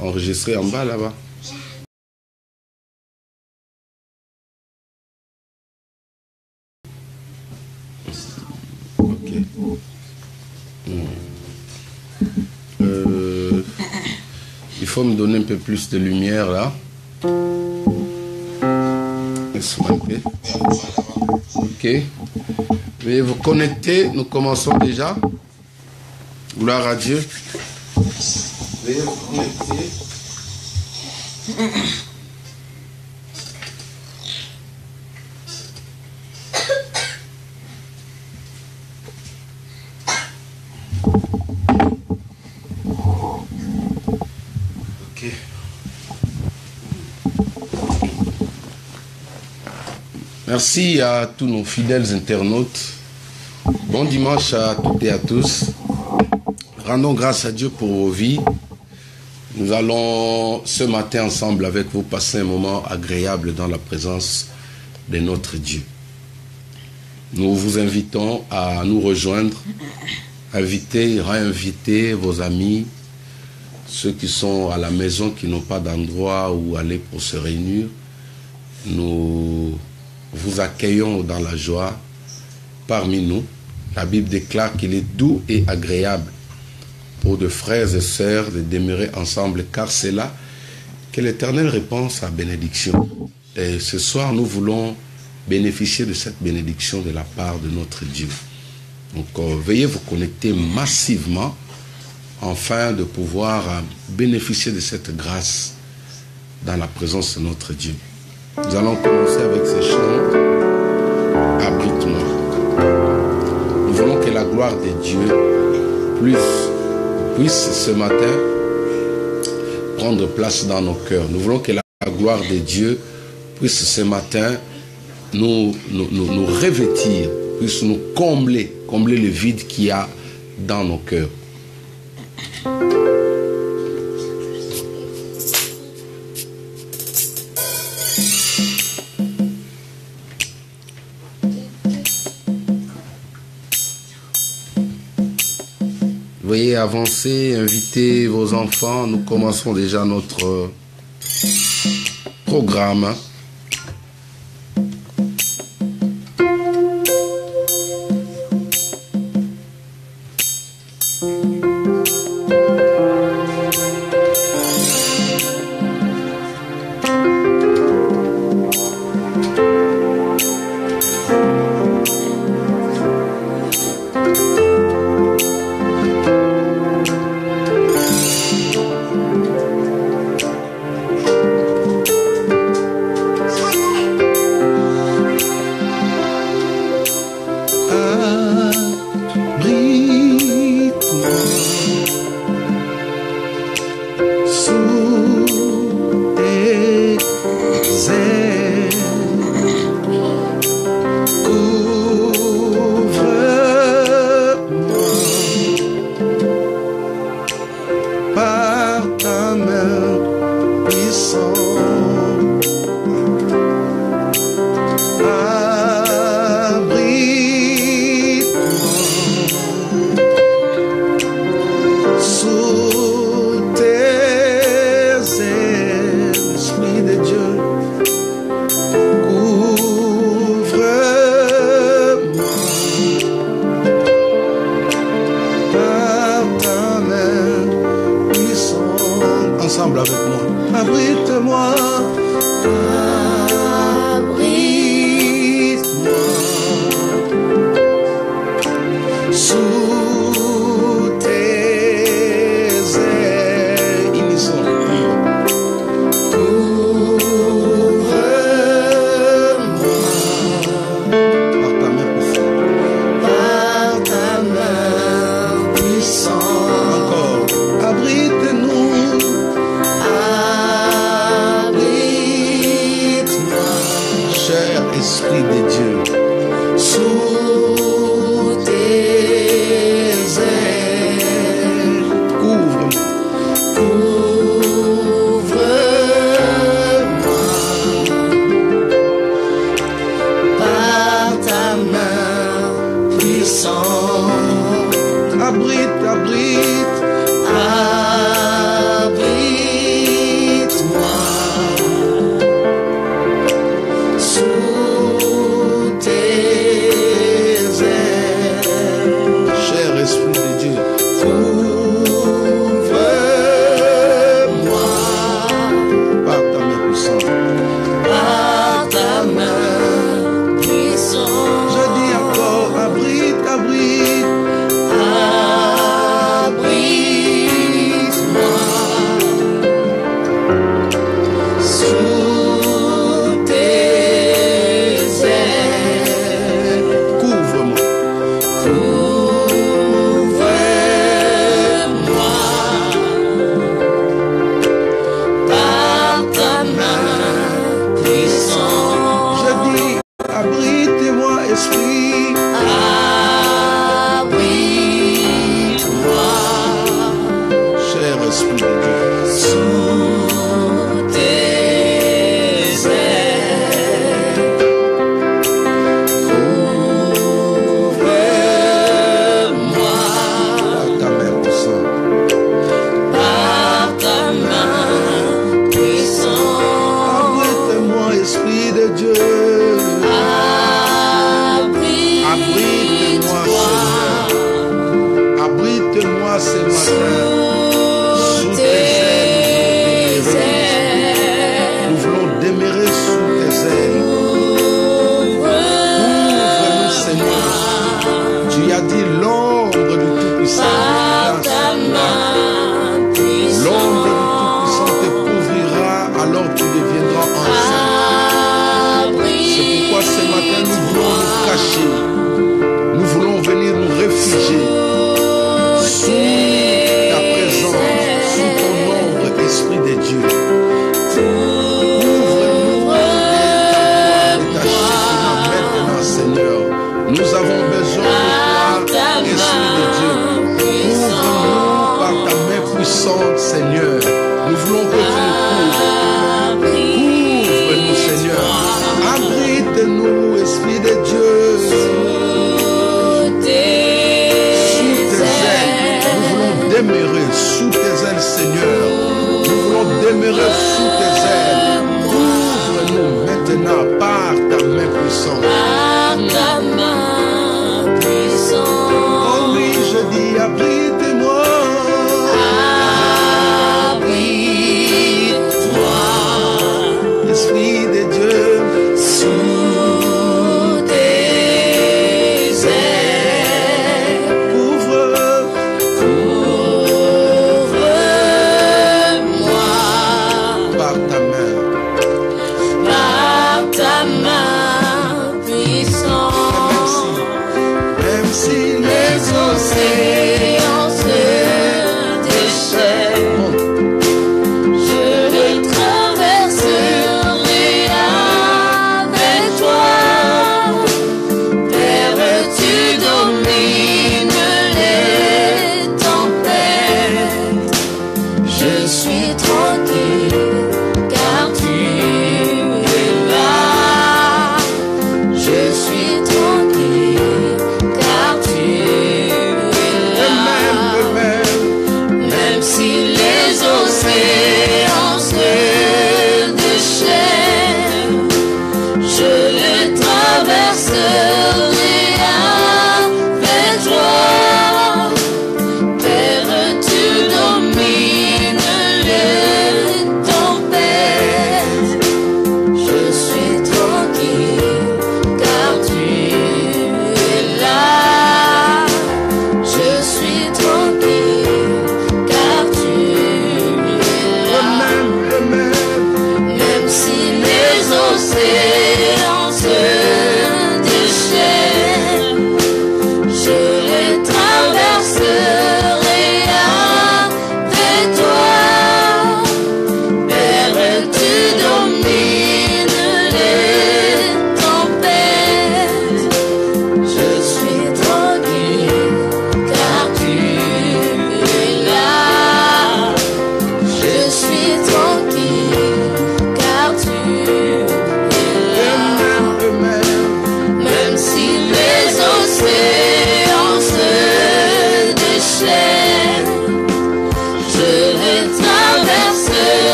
enregistré en bas là-bas. Ok. Il faut me donner un peu plus de lumière là. Ok. Veuillez vous connecter. Nous commençons déjà. Gloire à Dieu. Veuillez vous connecter. Ok. Merci à tous nos fidèles internautes. Bon dimanche à toutes et à tous. Rendons grâce à Dieu pour vos vies. Nous allons ce matin ensemble avec vous passer un moment agréable dans la présence de notre Dieu. Nous vous invitons à nous rejoindre, inviter, réinviter vos amis, ceux qui sont à la maison, qui n'ont pas d'endroit où aller pour se réunir. Nous vous accueillons dans la joie parmi nous. La Bible déclare qu'il est doux et agréable pour de frères et sœurs de demeurer ensemble, car c'est là que l'Éternel répond sa bénédiction. Et ce soir, nous voulons bénéficier de cette bénédiction de la part de notre Dieu. Donc, veuillez vous connecter massivement afin de pouvoir bénéficier de cette grâce dans la présence de notre Dieu. Nous allons commencer avec ces chants. Abrite-moi. Nous voulons que la gloire de Dieu puisse ce matin prendre place dans nos cœurs. Nous voulons que la gloire de Dieu puisse ce matin nous revêtir, puisse nous combler le vide qu'il y a dans nos cœurs. Veuillez avancer, invitez vos enfants. Nous commençons déjà notre programme. Encore. Abrite-nous.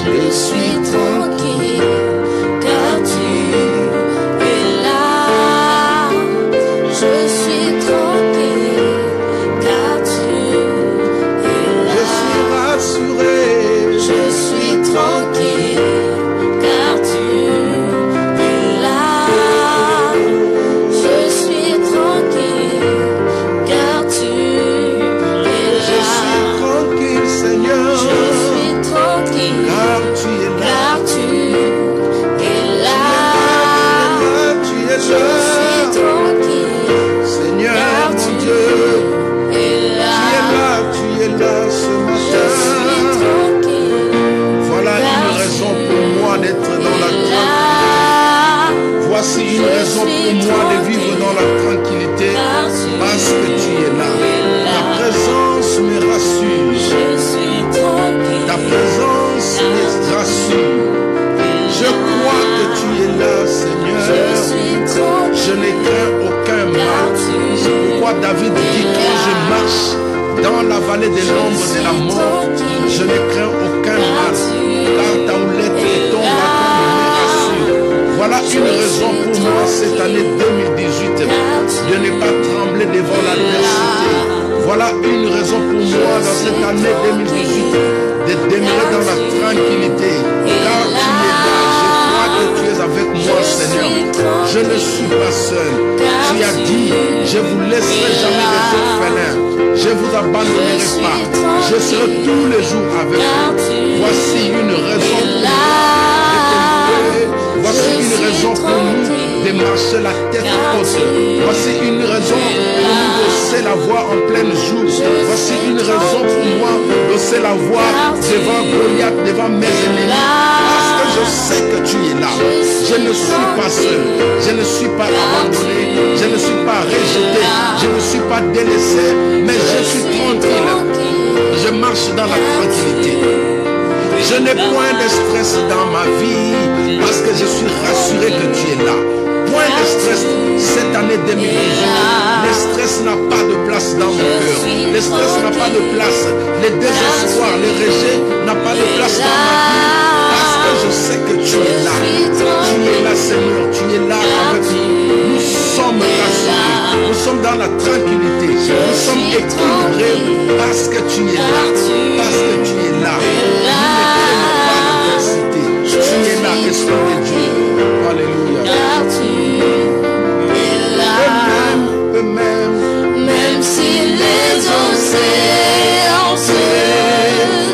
Je suis tranquille, car tu es là. Je suis tranquille, car tu es là. Je suis rassuré. Je suis tranquille, car tu es là. Je suis tranquille, car tu es Je suis là. tranquille, Seigneur. Je suis tranquille, Car tu es là. car tu es là. Tu es Je suis là. tranquille, Seigneur, car mon tu Dieu. es là. Tu es là ce Je suis matin. tranquille, Voilà une raison pour moi d'être dans la tranquillité. là. Voici une raison pour moi de vivre dans la tranquillité. Parce que tu es là. Ta présence me rassure. Je suis tranquille, Ta présence me rassure. Je crois que tu es là, je Seigneur. suis tranquille, Je n'ai craint aucun mal. C'est pourquoi David dit, quand je marche dans la vallée de l'ombre de la mort, je ne crains aucun mal, car ta houlette et ton bâton me rassurent. Voilà une raison pour moi cette année 2018 de ne pas trembler devant l'adversité. Voilà une raison pour moi dans cette année 2018 de demeurer dans la tranquillité, car tu es là. Je crois que tu es avec moi, Seigneur. Je ne suis pas seul. Tu as dit, je vous laisserai jamais les orphelins. Je vous abandonnerai pas. Je serai tous les jours avec vous. Voici une raison pour nous de t'élever. Voici une raison pour nous de marcher la tête haute. Voici une raison pour nous d'hausser la voix en plein jour. Voici une raison pour moi d'hausser la voix devant Goliath, devant mes ennemis. Parce que je sais que tu es là. Je ne suis pas seul. Je ne suis pas abandonné. Je ne suis pas rejeté. Je ne suis pas délaissé. Mais je suis tranquille. Je marche dans la tranquillité. Je n'ai point de stress dans ma vie parce que je suis rassuré que tu es là. Point de stress cette année 2018. Le stress n'a pas de place dans mon cœur. Le stress n'a pas de place. Le désespoir, le rejet n'a pas de place dans ma vie. Parce que je sais que tu es là. Tu es là, Seigneur. Tu es là avec nous. Nous sommes rassurés. Nous sommes dans la tranquillité. Nous sommes équilibrés parce que tu es là. Parce que tu es là. Tu es là, Esprit de Dieu. Alléluia. Même si les océans se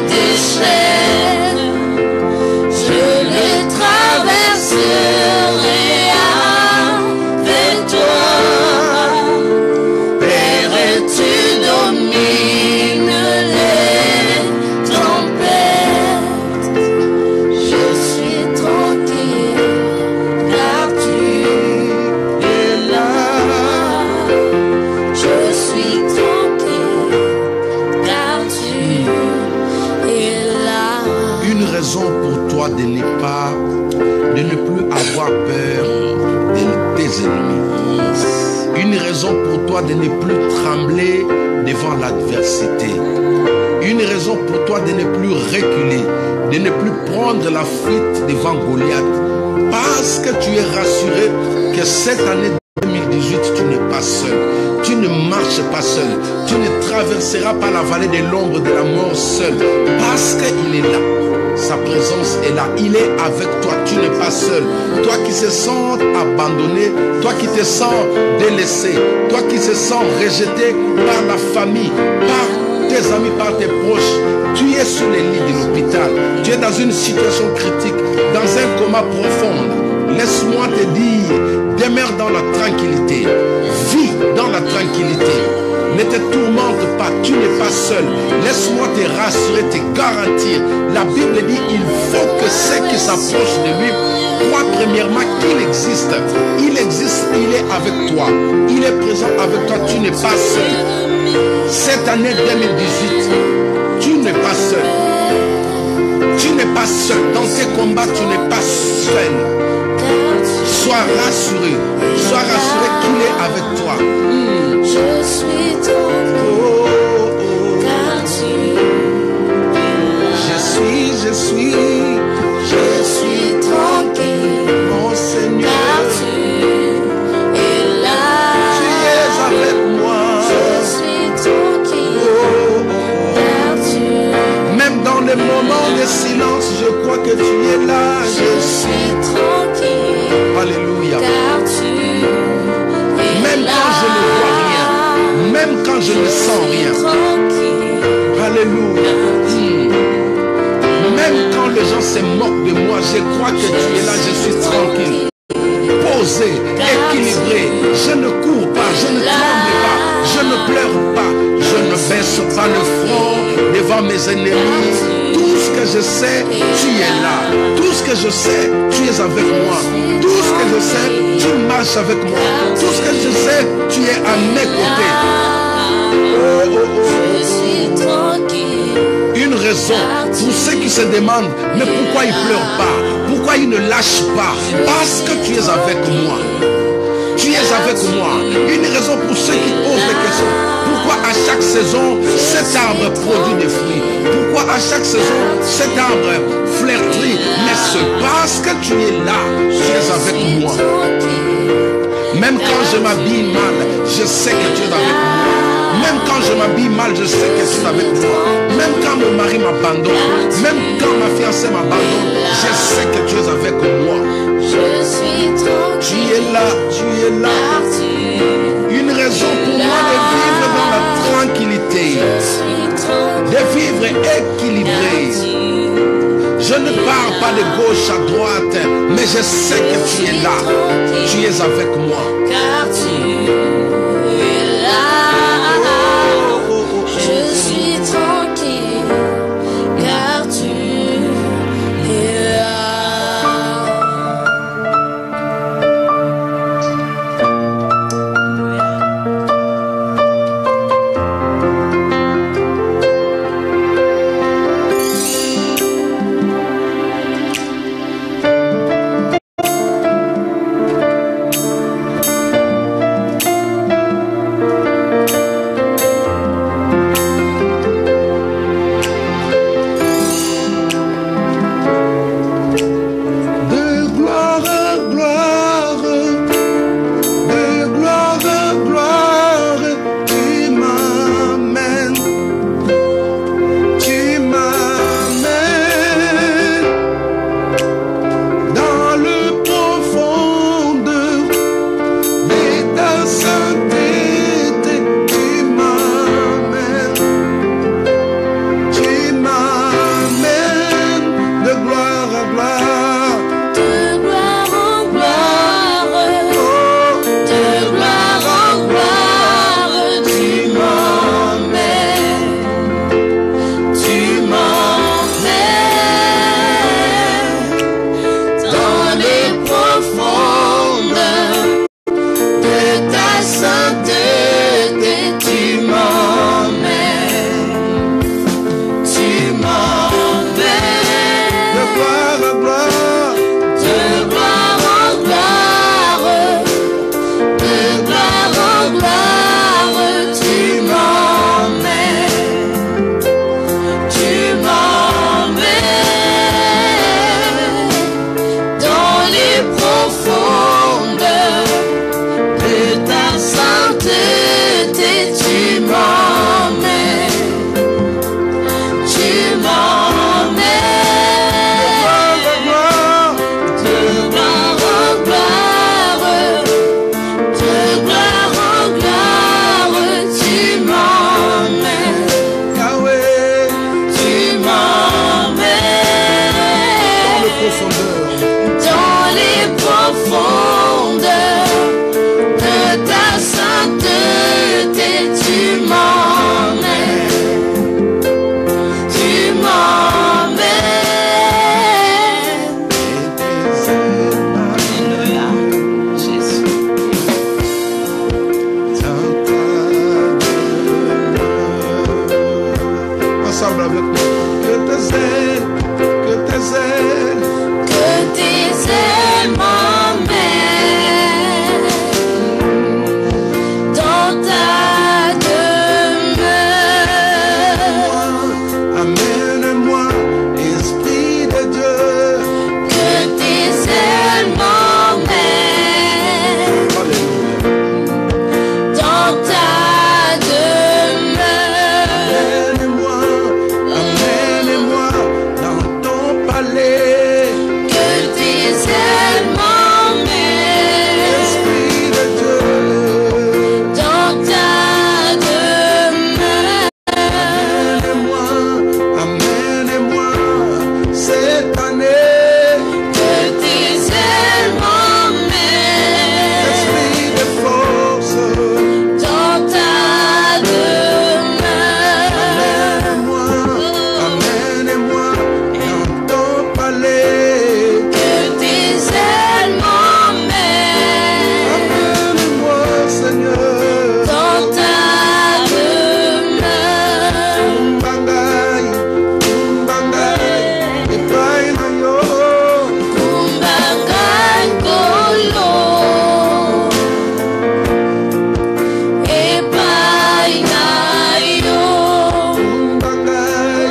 déchaînent, je les traverserai avec toi. Père, tu domines les tempêtes. Je suis tranquille, car tu es là. Je suis tranquille, car tu es là. Une raison pour toi de ne plus avoir peur de tes ennemis. Une raison pour toi de ne plus trembler devant l'adversité. Une raison pour toi de ne plus reculer, de ne plus prendre la fuite devant Goliath. Parce que tu es rassuré que cette année 2018, tu n'es pas seul. Tu ne marches pas seul. Tu ne traverseras pas la vallée de l'ombre de la mort seul. Parce qu'il est là. Sa présence est là. Il est avec toi. Tu n'es pas seul. Toi qui te sens abandonné, toi qui te sens délaissé, toi qui te sens rejeté par la famille, par tes amis, par tes proches, tu es sur les lits de l'hôpital. Tu es dans une situation critique, dans un coma profond. Laisse-moi te dire, demeure dans la tranquillité. Vis dans la tranquillité. Ne te tourmente pas, tu n'es pas seul. Laisse-moi te rassurer, te garantir. La Bible dit, il faut que ceux qui s'approchent de lui croient premièrement qu'il existe. Il existe, il est avec toi. Il est présent avec toi, tu n'es pas seul. Cette année 2018, tu n'es pas seul. Tu n'es pas seul. Dans tes combats, tu n'es pas seul. Sois rassuré. Sois rassuré qu'il est avec toi. Je suis tranquille, car tu es là. Je suis de silence, je crois que tu es là. Je suis tranquille. Alléluia. Car tu es Même là. quand je ne vois rien, même quand je ne sens rien. Tranquille. Alléluia. Même quand les gens se moquent de moi, je crois que tu es là, je suis tranquille. Posé, équilibré, je ne cours pas, je ne tremble pas, je ne pleure pas, je ne baisse pas le front devant mes ennemis. Tout ce que je sais, tu es là. Tout ce que je sais, tu es avec moi. Tout ce que je sais, tu marches avec moi. Tout ce que je sais, tu es à mes côtés. Oh, oh, oh. Je suis tranquille. Une raison pour ceux qui se demandent, mais pourquoi ils ne pleurent pas? Pourquoi ils ne lâchent pas? Parce que tu es avec moi. Tu es avec moi. Une raison pour ceux qui posent des questions. Pourquoi à chaque saison, cet arbre produit des fruits? Pourquoi à chaque saison, cet arbre fleurtrit? Mais c'est parce que tu es là. Tu es avec moi. Même quand je m'habille mal, je sais que tu es avec moi. Même quand je m'habille mal, je sais que tu es avec moi. Même quand mon mari m'abandonne, même quand ma fiancée m'abandonne, je sais que tu es avec moi. Je suis tranquille. Tu es là, tu es là. Car tu Une raison pour moi de vivre dans la tranquillité, suis tranquille. de vivre équilibré. Je ne pars pas de gauche à droite, mais je sais que tu es là. Tu es avec moi. Car tu es là. Je suis tranquille. Car tu es là. aller. Que tes ailes m'emmènent Esprit de Dieu, dans ta demeure. amène-moi cette année. Que tes ailes m'emmènent Esprit de force, dans ta demeure. amène-moi dans ton palais. Que tes ailes m'emmènent Amène-moi, Seigneur, dans ta demeure. Kumbangai, epai na yo. Kumbangai kolo epai na yo. Kumbangai,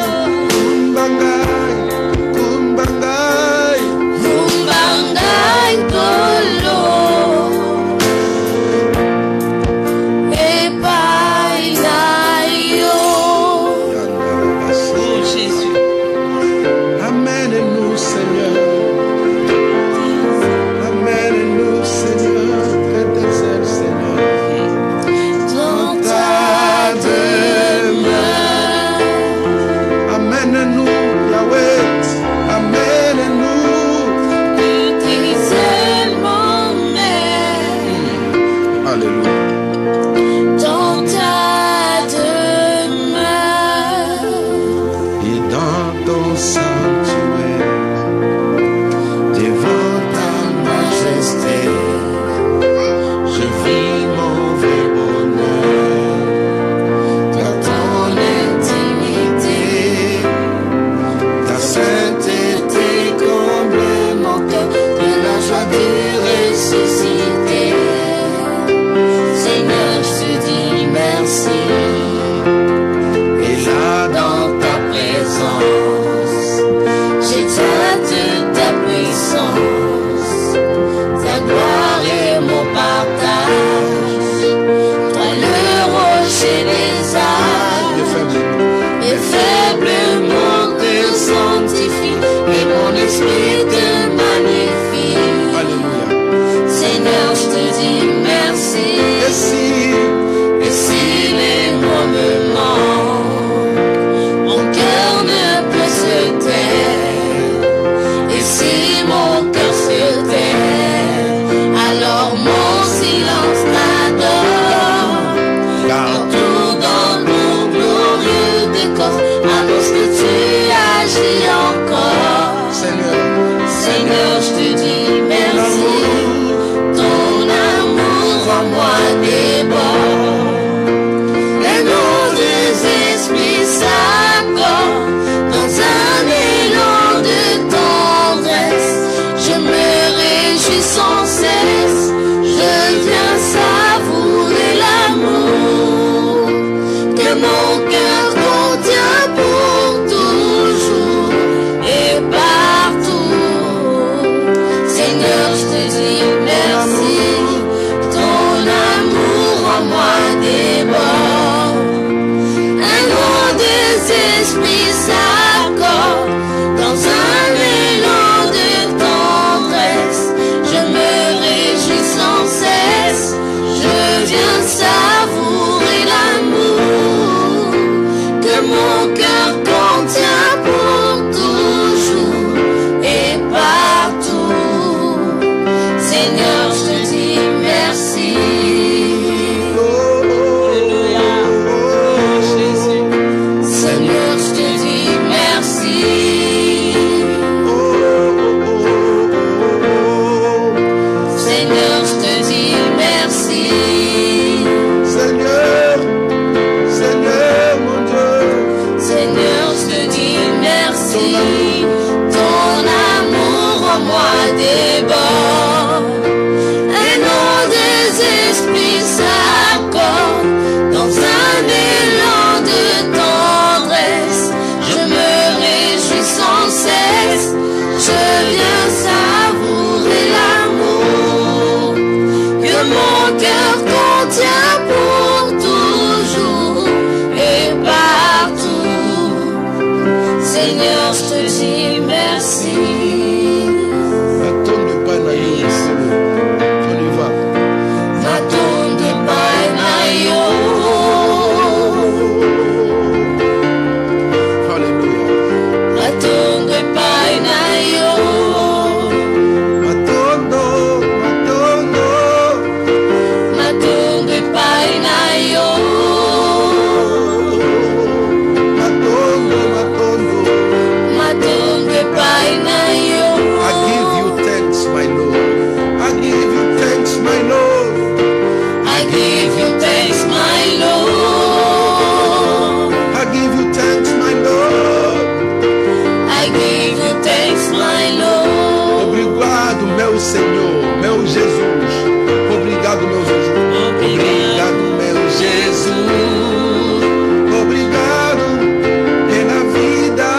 kumbangai. Kumbangai kolo epai na yo. Oh Jésus, Amène-nous, Seigneur. Amène-nous, Seigneur. Que tes ailes, Seigneur. dans ta demeure. Amène-nous, Yahweh. Amène-nous. Que tes ailes m'emmènent Alléluia. dans ta demeure. Et dans ton sanctuaire, devant ta majesté, je vis mon vrai bonheur. Dans ton intimité, Ta sainteté comble mon cœur de la joie de ressusciter. Seigneur, je te dis merci. et là Dans ta présence, j'exalte ta puissance. Ta gloire est mon partage. Toi le rocher des âges. de faible. Mes faibles mon cœur sanctifie et mon esprit te magnifie. Alléluia. Seigneur, je te dis merci. Et Et si les mots me manquent, mon cœur ne peut se taire. Et si mon cœur se tait, alors mon silence t'adore. Partout dans ton glorieux décor, annonce que tu agis encore. Seigneur, Seigneur, je te dis merci. Ton amour en moi déborde. Les noms des esprits s'accordent dans un élan de tendresse. Je me réjouis sans cesse. Je viens savourer l'amour que mon cœur contient pour toujours et partout. Senhor, meu Jesus. Obrigado, meu Jesus. Obrigado, meu Jesus. Obrigado pela vida.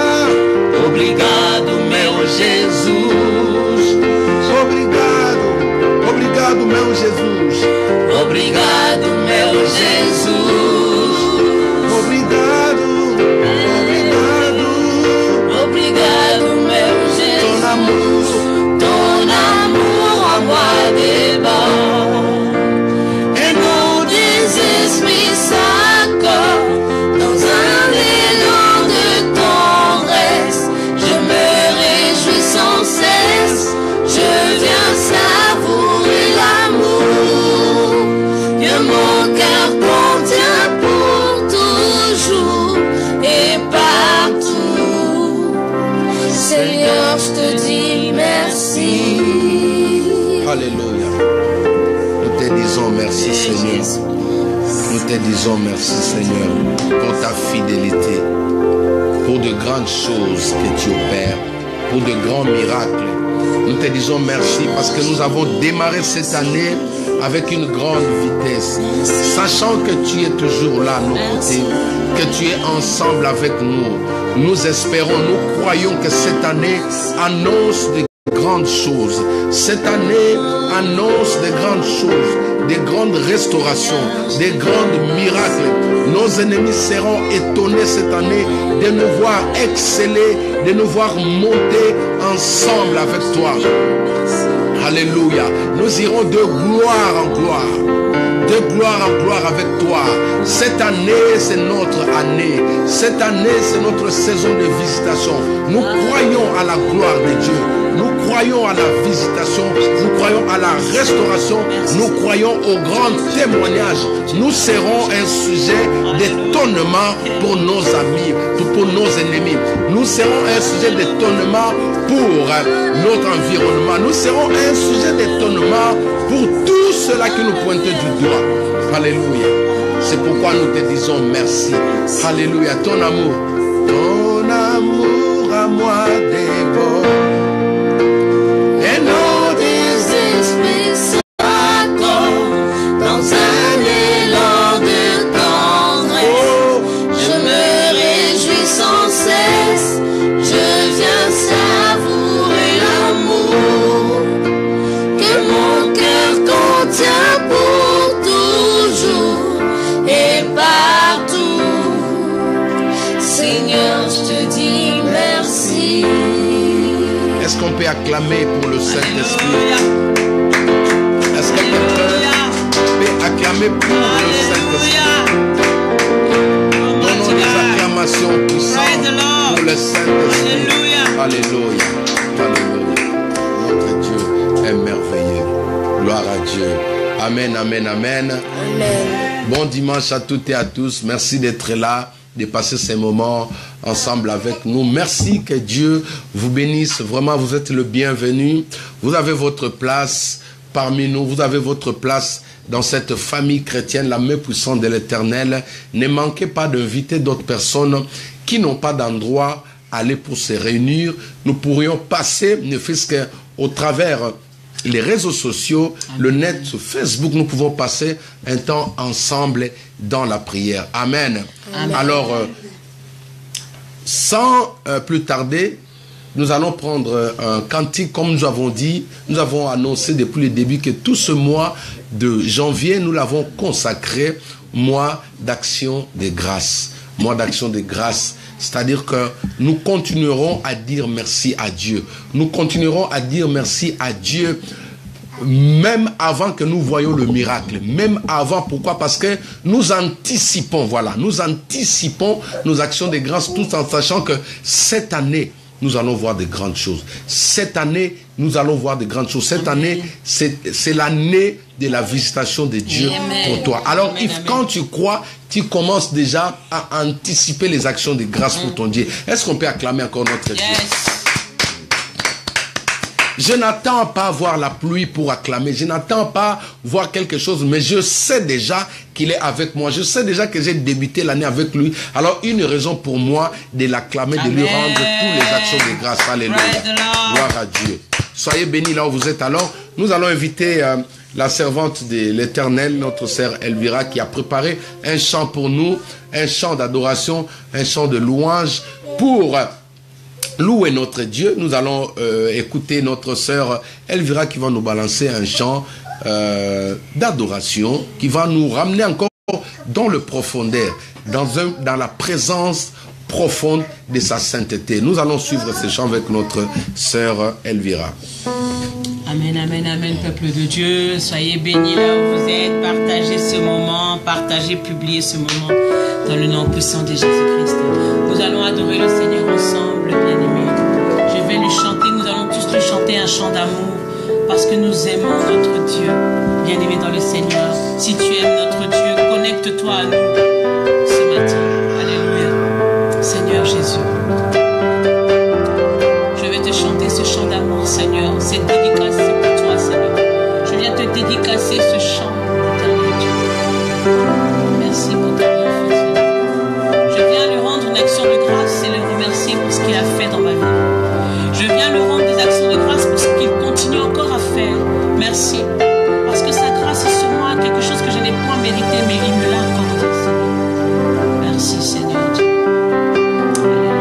Obrigado, meu Jesus. Obrigado, obrigado, meu Jesus. Obrigado, meu Jesus. Obrigado, obrigado. Obrigado, meu Jesus. Ton amour en moi déborde. Et nos des esprits s'accordent dans un élan de tendresse. Je me réjouis sans cesse. Je viens savourer l'amour que mon cœur contient pour toujours et partout. Seigneur, je te dis merci. Alléluia. Nous te disons merci, Seigneur. Nous te disons merci, Seigneur, pour ta fidélité, pour de grandes choses que tu opères, pour de grands miracles. Nous te disons merci parce que nous avons démarré cette année avec une grande vitesse, sachant que tu es toujours là à nos côtés, que tu es ensemble avec nous. Nous espérons, nous croyons que cette année annonce de grandes choses. Cette année annonce de grandes choses, des grandes restaurations, des grands miracles. Nos ennemis seront étonnés cette année de nous voir exceller, de nous voir monter ensemble avec toi. Alléluia. Nous irons de gloire en gloire. De gloire en gloire avec toi. Cette année, c'est notre année. Cette année, c'est notre saison de visitation. Nous croyons à la gloire de Dieu. Nous croyons à la visitation. Nous croyons à la restauration. Nous croyons au grand témoignage. Nous serons un sujet d'étonnement pour nos amis, pour nos ennemis. Nous serons un sujet d'étonnement pour notre environnement. Nous serons un sujet d'étonnement pour tous ceux-là qui nous pointent du doigt. Alléluia. C'est pourquoi nous te disons merci. Alléluia. Ton amour à moi déborde. Et nos des esprits s'accordent dans un élan de tendresse. Je me réjouis sans cesse. Je viens savourer l'amour que mon cœur contient pour toujours et partout. Seigneur, je te dis merci. Est-ce qu'on peut acclamer pour le Saint-Esprit? Est-ce que quelqu'un peut acclamer pour le Saint-Esprit? Donnons des acclamations puissantes pour le Saint-Esprit. Alléluia. Alléluia. Notre Dieu est merveilleux. Gloire à Dieu. Amen, amen, amen. Amen. Bon dimanche à toutes et à tous. Merci d'être là, de passer ces moments ensemble avec nous. Merci, que Dieu vous bénisse. Vraiment, vous êtes le bienvenu. Vous avez votre place parmi nous. Vous avez votre place dans cette famille chrétienne, la main puissante de l'Éternel. Ne manquez pas d'inviter d'autres personnes qui n'ont pas d'endroit à aller pour se réunir. Nous pourrions passer, ne fût-ce qu'au travers les réseaux sociaux, le net, sur Facebook, nous pouvons passer un temps ensemble dans la prière. Amen. Amen. Alors, sans plus tarder, nous allons prendre un cantique, comme nous avons dit. Nous avons annoncé depuis le début que tout ce mois de janvier, nous l'avons consacré mois d'action de grâce. Mois d'action de grâce. C'est-à-dire que nous continuerons à dire merci à Dieu. Nous continuerons à dire merci à Dieu même avant que nous voyions le miracle. Même avant, pourquoi? Parce que nous anticipons, voilà, nous anticipons nos actions de grâce tout en sachant que cette année, nous allons voir de grandes choses. Cette année, nous allons voir de grandes choses. Cette année, c'est l'année de la visitation de Dieu pour toi. Alors, quand tu crois, tu commences déjà à anticiper les actions de grâce pour ton Dieu. Est-ce qu'on peut acclamer encore notre Dieu? Je n'attends pas voir la pluie pour acclamer. Je n'attends pas voir quelque chose, mais je sais déjà qu'il est avec moi. Je sais déjà que j'ai débuté l'année avec lui. Alors, une raison pour moi de l'acclamer, de lui rendre toutes les actions de grâce. Alléluia. Gloire à Dieu. Soyez bénis là où vous êtes. Alors, nous allons inviter la servante de l'Éternel, notre sœur Elvira, qui a préparé un chant pour nous, un chant d'adoration, un chant de louange pour louer notre Dieu. Nous allons écouter notre sœur Elvira qui va nous balancer un chant d'adoration, qui va nous ramener encore dans le profondeur, dans la présence profonde de sa sainteté. Nous allons suivre ce chant avec notre sœur Elvira. Amen, amen, amen, peuple de Dieu. Soyez bénis là où vous êtes. Partagez ce moment, partagez, publiez ce moment dans le nom puissant de Jésus-Christ. Nous allons adorer le Seigneur ensemble, bien-aimés. Je vais lui chanter, nous allons tous lui chanter un chant d'amour parce que nous aimons notre Dieu. Bien-aimé dans le Seigneur, si tu aimes notre Dieu, connecte-toi à nous ce matin. Alléluia. Seigneur Jésus. Je vais te chanter ce chant d'amour, Seigneur. C'est dédicacé pour toi, Seigneur. Je viens te dédicacer ce chant, éternel Dieu. Merci pour ta bienfaisance. Je viens lui rendre une action de grâce et le remercier pour ce qu'il a fait dans ma vie. Je viens lui rendre des actions de grâce pour ce qu'il continue encore à faire. Merci. Parce que sa grâce est sur moi, quelque chose que je n'ai point mérité, mais il me l'a accordé, Seigneur. Merci, Seigneur Dieu. Alléluia.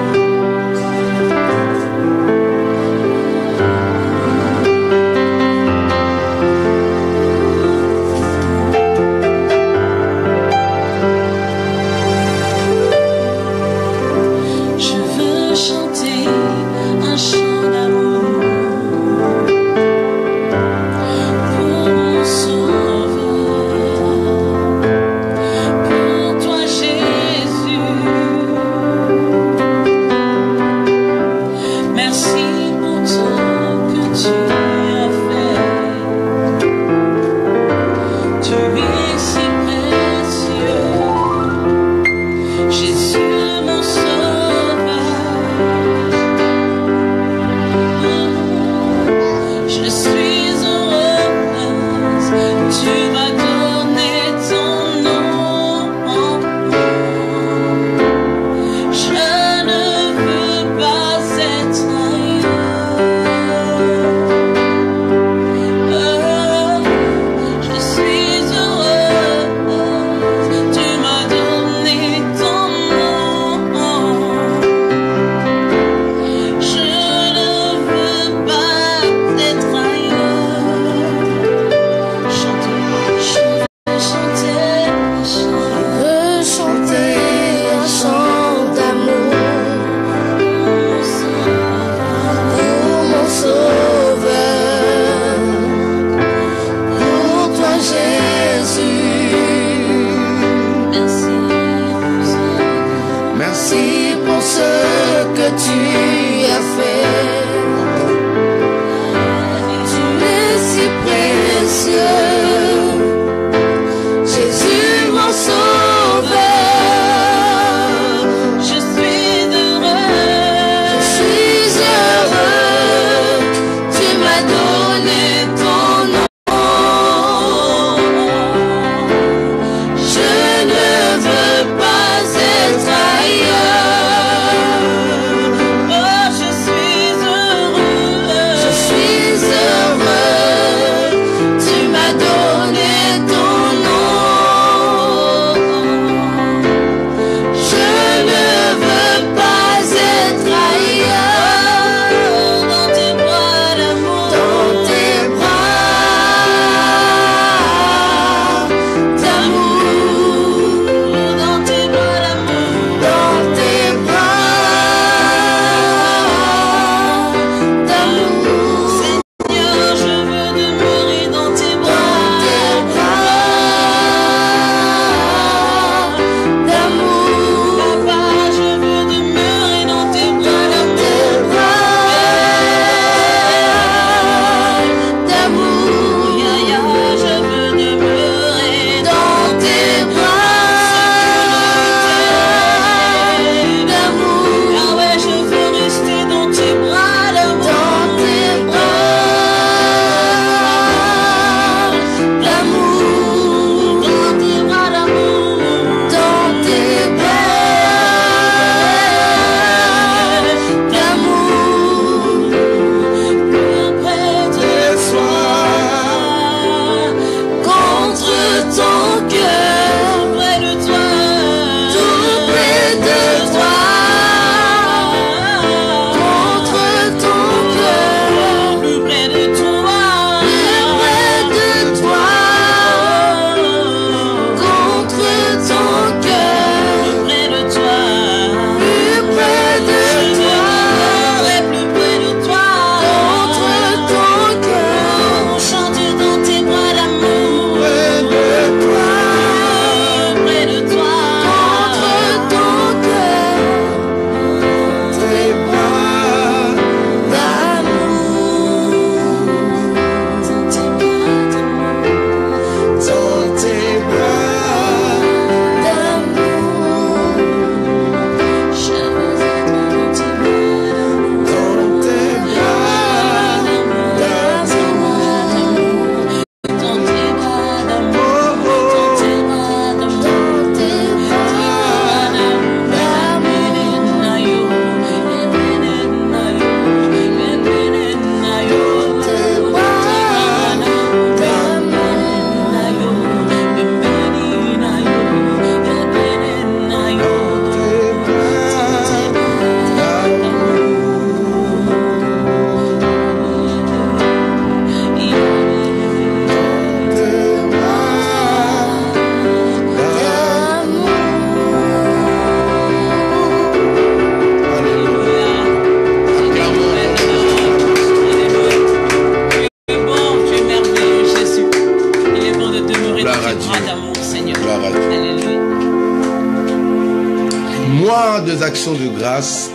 des actions de grâce,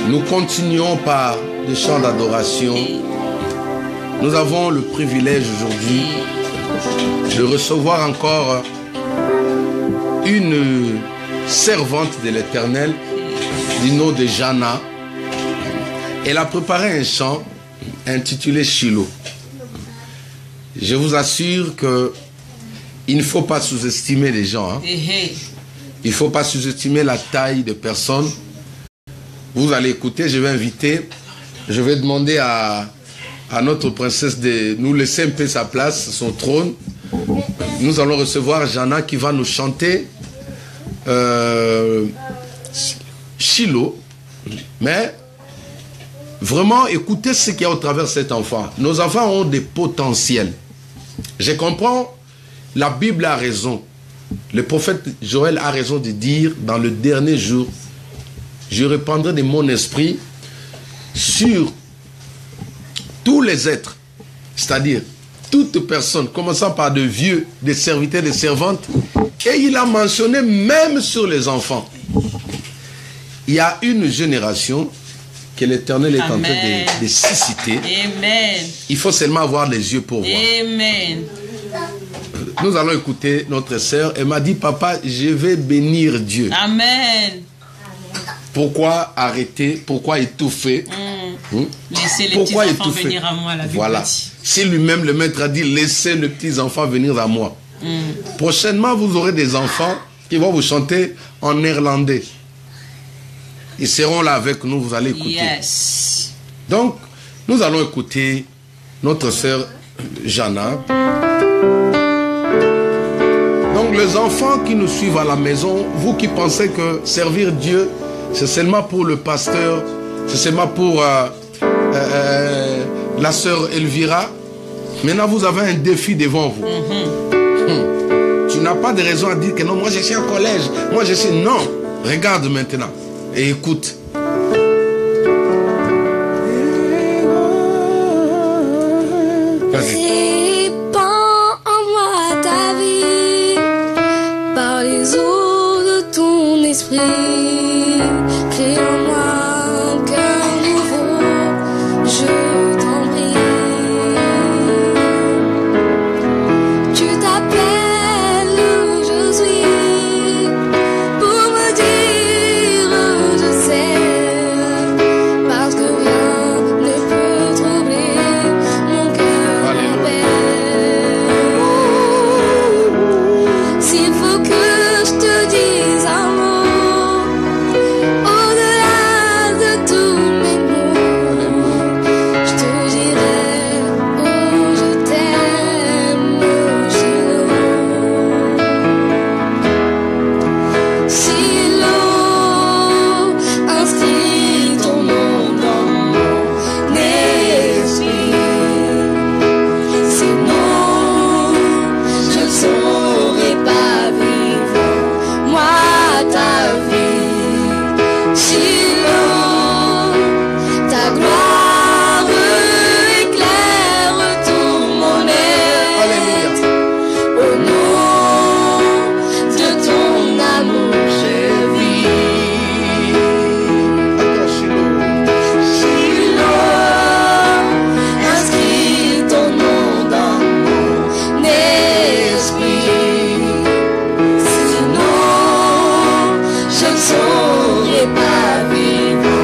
nous continuons par des chants d'adoration. Nous avons le privilège aujourd'hui de recevoir encore une servante de l'Éternel du nom de Jana. Elle a préparé un chant intitulé Shiloh. Je vous assure que il ne faut pas sous-estimer les gens. Hein. Il ne faut pas sous-estimer la taille de personnes. Vous allez écouter, je vais demander à notre princesse de nous laisser un peu sa place, son trône. Nous allons recevoir Jana qui va nous chanter Shiloh. Mais vraiment, écoutez ce qu'il y a au travers de cet enfant. Nos enfants ont des potentiels. Je comprends, la Bible a raison. Le prophète Joël a raison de dire, dans le dernier jour, je répandrai de mon esprit sur tous les êtres, c'est-à-dire toute personne, commençant par de vieux, des serviteurs, des servantes, et il a mentionné même sur les enfants. Il y a une génération que l'Éternel est en train de susciter. Amen. Il faut seulement avoir les yeux pour voir. Amen. Nous allons écouter notre sœur. Elle m'a dit, papa, je vais bénir Dieu. Amen. Pourquoi arrêter? Pourquoi étouffer? Laissez les petits enfants venir à moi. Voilà. Si lui-même, le maître a dit, laissez les petits enfants venir à moi. Prochainement, vous aurez des enfants qui vont vous chanter en néerlandais. Ils seront là avec nous, vous allez écouter. Yes. Donc, nous allons écouter notre sœur Jana. Donc, les enfants qui nous suivent à la maison, vous qui pensez que servir Dieu, c'est seulement pour le pasteur, c'est seulement pour la sœur Elvira, maintenant vous avez un défi devant vous. Tu n'as pas de raison à dire que non, moi je suis en collège, moi je suis... Non, regarde maintenant et écoute. Vas-y. Répands en moi ta vie par les eaux de ton esprit. Crée en moi un cœur nouveau, je t'en prie. Tu t'appelles Josué pour me dire je sais, parce que rien ne peut troubler mon cœur en paix. S'il faut que je te dise un mot au-delà de tous mes mots, je te dirai oh je t'aime, Shiloh. Shiloh, inscris ton nom dans mon esprit. Sinon, je ne saurais pas vivre moi ta vie. Shiloh, ta gloire éclaire tout mon être. Alléluia. Au nom de ton amour, je vis. Encore Shiloh. Shiloh, inscris ton nom dans mon esprit. Sinon, je ne saurais pas vivre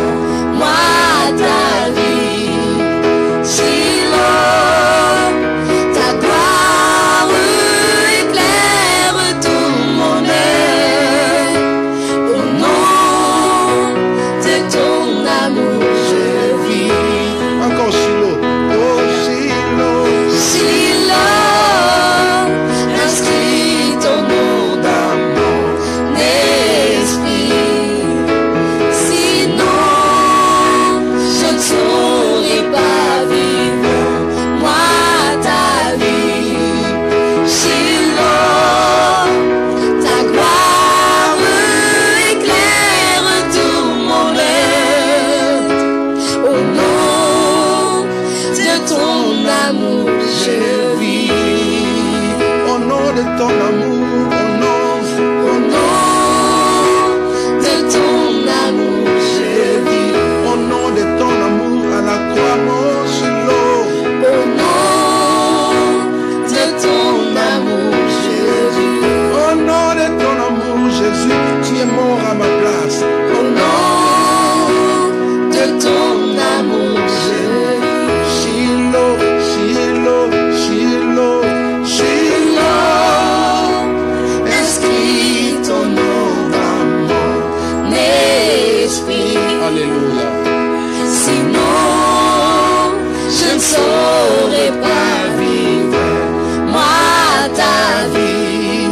moi ta vie. Shiloh, ta gloire éclaire tout mon être. Au nom de ton amour, je vis. Encore Shiloh. Oh Shiloh. Shiloh, inscris ton nom dans mon esprit. Sinon, je ne saurais pas vivre moi ta vie. Shiloh, ta gloire éclaire tout mon être. Au nom de ton amour, je vis. Au nom de ton amour, au nom Au nom amour, Shiloh. Au nom de ton amour, Jésus. Au nom de ton amour, Jésus, tu es mort à ma place. Au nom de ton amour, Jésus. Shiloh, Shiloh, Shiloh, Shiloh. Inscris ton nom dans mon esprit. Alléluia. Sinon, je ne saurais pas vivre, moi, ta vie.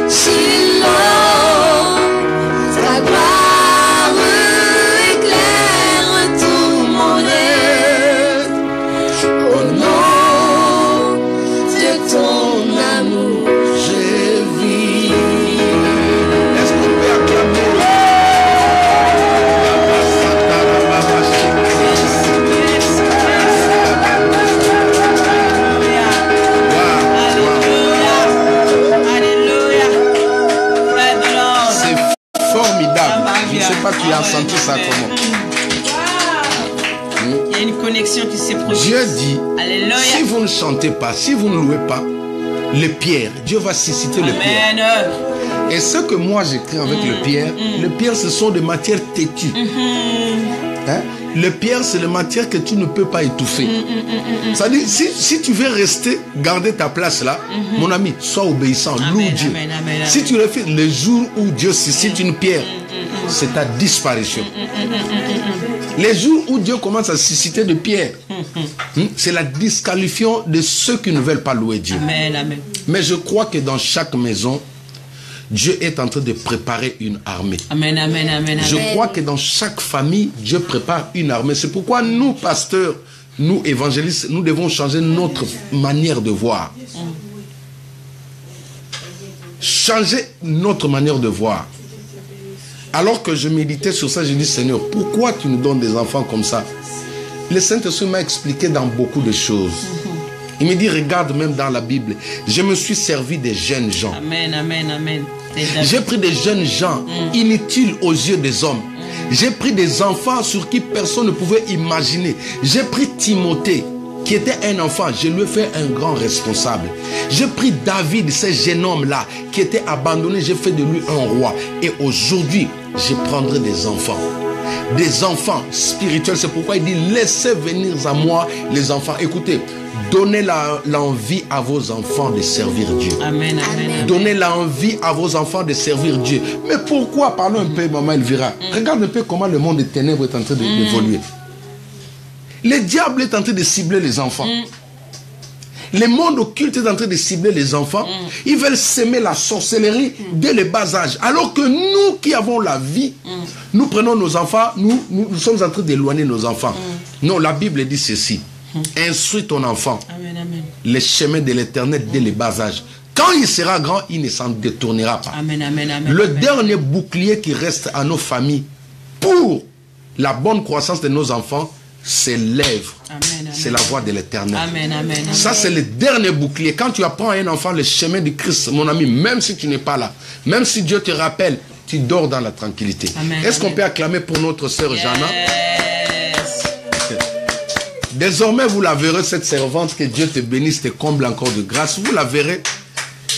Shiloh, ta gloire éclaire tout mon être. Au nom de ton amour, je vis. Est-ce qu'on peut acclamer? C'est formidable. Je ne sais pas, tu as senti ça comment? Il y a une connexion qui s'est produite. Dieu dit, Alléluia. si vous ne chantez pas, si vous ne louez pas, les pierres, Dieu va susciter les pierres. Amen. Et ce que moi j'écris avec le pierre, ce sont des matières têtues. Hein? Le pierre, c'est les matières que tu ne peux pas étouffer. C'est-à-dire, si tu veux rester, garder ta place là, mon ami, sois obéissant, loue Dieu. Amen, amen, amen. Si tu le fais, le jour où Dieu suscite une pierre, c'est ta disparition. Les jours où Dieu commence à susciter des pierres, c'est la disqualification de ceux qui ne veulent pas louer Dieu. Amen, amen. Mais je crois que dans chaque maison, Dieu est en train de préparer une armée. Amen, amen, amen, Je amen. crois que dans chaque famille, Dieu prépare une armée. C'est pourquoi nous, pasteurs, nous, évangélistes, nous devons changer notre manière de voir. Changer notre manière de voir. Alors que je méditais sur ça, je dis, Seigneur, pourquoi tu nous donnes des enfants comme ça? Le Saint-Esprit m'a expliqué dans beaucoup de choses. Il me dit, regarde même dans la Bible, je me suis servi des jeunes gens. Amen, amen, amen. J'ai pris des jeunes gens inutiles aux yeux des hommes. J'ai pris des enfants sur qui personne ne pouvait imaginer. J'ai pris Timothée, qui était un enfant, je lui ai fait un grand responsable. J'ai pris David, ce jeune homme-là, qui était abandonné, j'ai fait de lui un roi. Et aujourd'hui, je prendrai des enfants. Des enfants spirituels. C'est pourquoi il dit, laissez venir à moi les enfants. Écoutez, donnez l'envie à vos enfants de servir Dieu. Amen, amen. Donnez l'envie à vos enfants de servir Dieu. Mais pourquoi? Parlons un peu, maman Elvira. Regarde un peu comment le monde des ténèbres est en train d'évoluer. Le diable est en train de cibler les enfants. Le monde occulte est en train de cibler les enfants. Ils veulent s'aimer la sorcellerie dès le bas âge. Alors que nous qui avons la vie, nous prenons nos enfants, nous sommes en train d'éloigner nos enfants. Non, la Bible dit ceci. Instruis ton enfant Amen, amen. les chemins de l'éternel dès le bas âge. Quand il sera grand, il ne s'en détournera pas. Amen, amen, amen. Le amen. dernier bouclier qui reste à nos familles pour la bonne croissance de nos enfants, c'est l'œuvre. Amen, amen. C'est la voie de l'éternel. Amen, amen, amen. Ça, c'est le dernier bouclier. Quand tu apprends à un enfant le chemin de Christ, mon ami, même si tu n'es pas là, même si Dieu te rappelle, tu dors dans la tranquillité. Est-ce qu'on peut acclamer pour notre sœur Jana? Yes. Désormais, vous la verrez, cette servante, que Dieu te bénisse, te comble encore de grâce. Vous la verrez.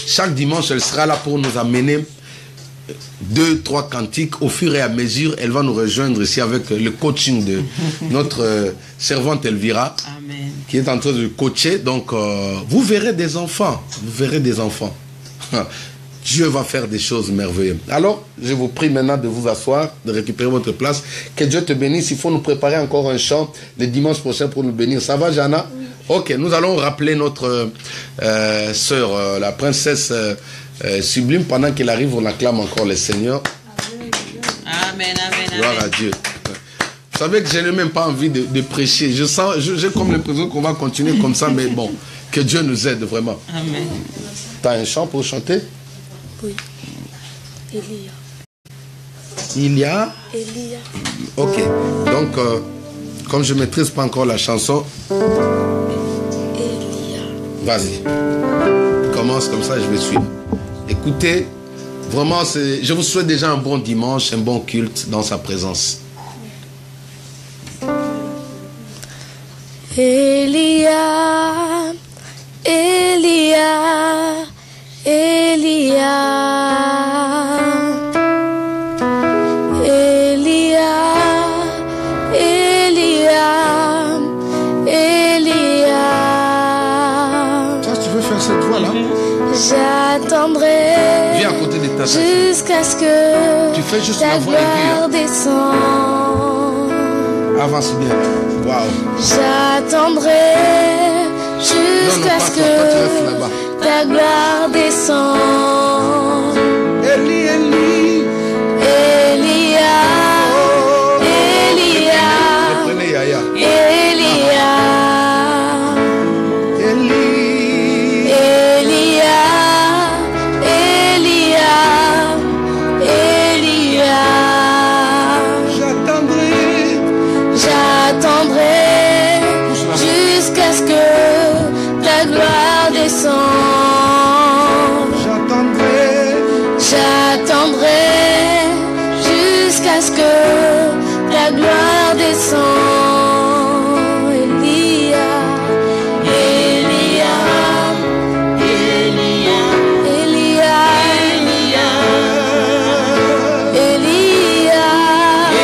Chaque dimanche, elle sera là pour nous amener 2, 3 cantiques. Au fur et à mesure, elle va nous rejoindre ici avec le coaching de notre servante Elvira, Amen. qui est en train de coacher. Donc, vous verrez des enfants. Vous verrez des enfants. Dieu va faire des choses merveilleuses. Alors, je vous prie maintenant de vous asseoir, de récupérer votre place. Que Dieu te bénisse. Il faut nous préparer encore un chant le dimanche prochain pour nous bénir. Ça va, Jana? Ok, nous allons rappeler notre sœur, la princesse sublime. Pendant qu'elle arrive, on acclame encore le Seigneur. Amen, amen, Gloire à amen. Dieu. Vous savez que je n'ai même pas envie de prêcher. J'ai comme l'impression qu'on va continuer comme ça, mais bon, que Dieu nous aide vraiment. Amen. Tu as un chant pour chanter? Oui. Il y a... Elia. Ok. Donc, comme je ne maîtrise pas encore la chanson, Elia. vas-y. Commence comme ça, je vais suivre. Écoutez, vraiment, je vous souhaite déjà un bon dimanche, un bon culte dans sa présence. Elia, Elia, Elia, Elia, Elia, Elia. Toi, tu veux faire cette voix-là? J'attendrai. Viens à côté de ta tête. Jusqu'à ce que tu fais juste ta la voix gloire descende. Avance bien. Waouh. J'attendrai jusqu'à ce que ta gloire descende. Eli, Eli. Elia, Elia, Reprenez Yaya. Elia, Eli. Elia, Elia, Elia. J'attendrai jusqu'à ce que ta gloire descende. J'attendrai jusqu'à ce que ta gloire descende. Elia, Elia, Elia, Elia, Elia, Elia,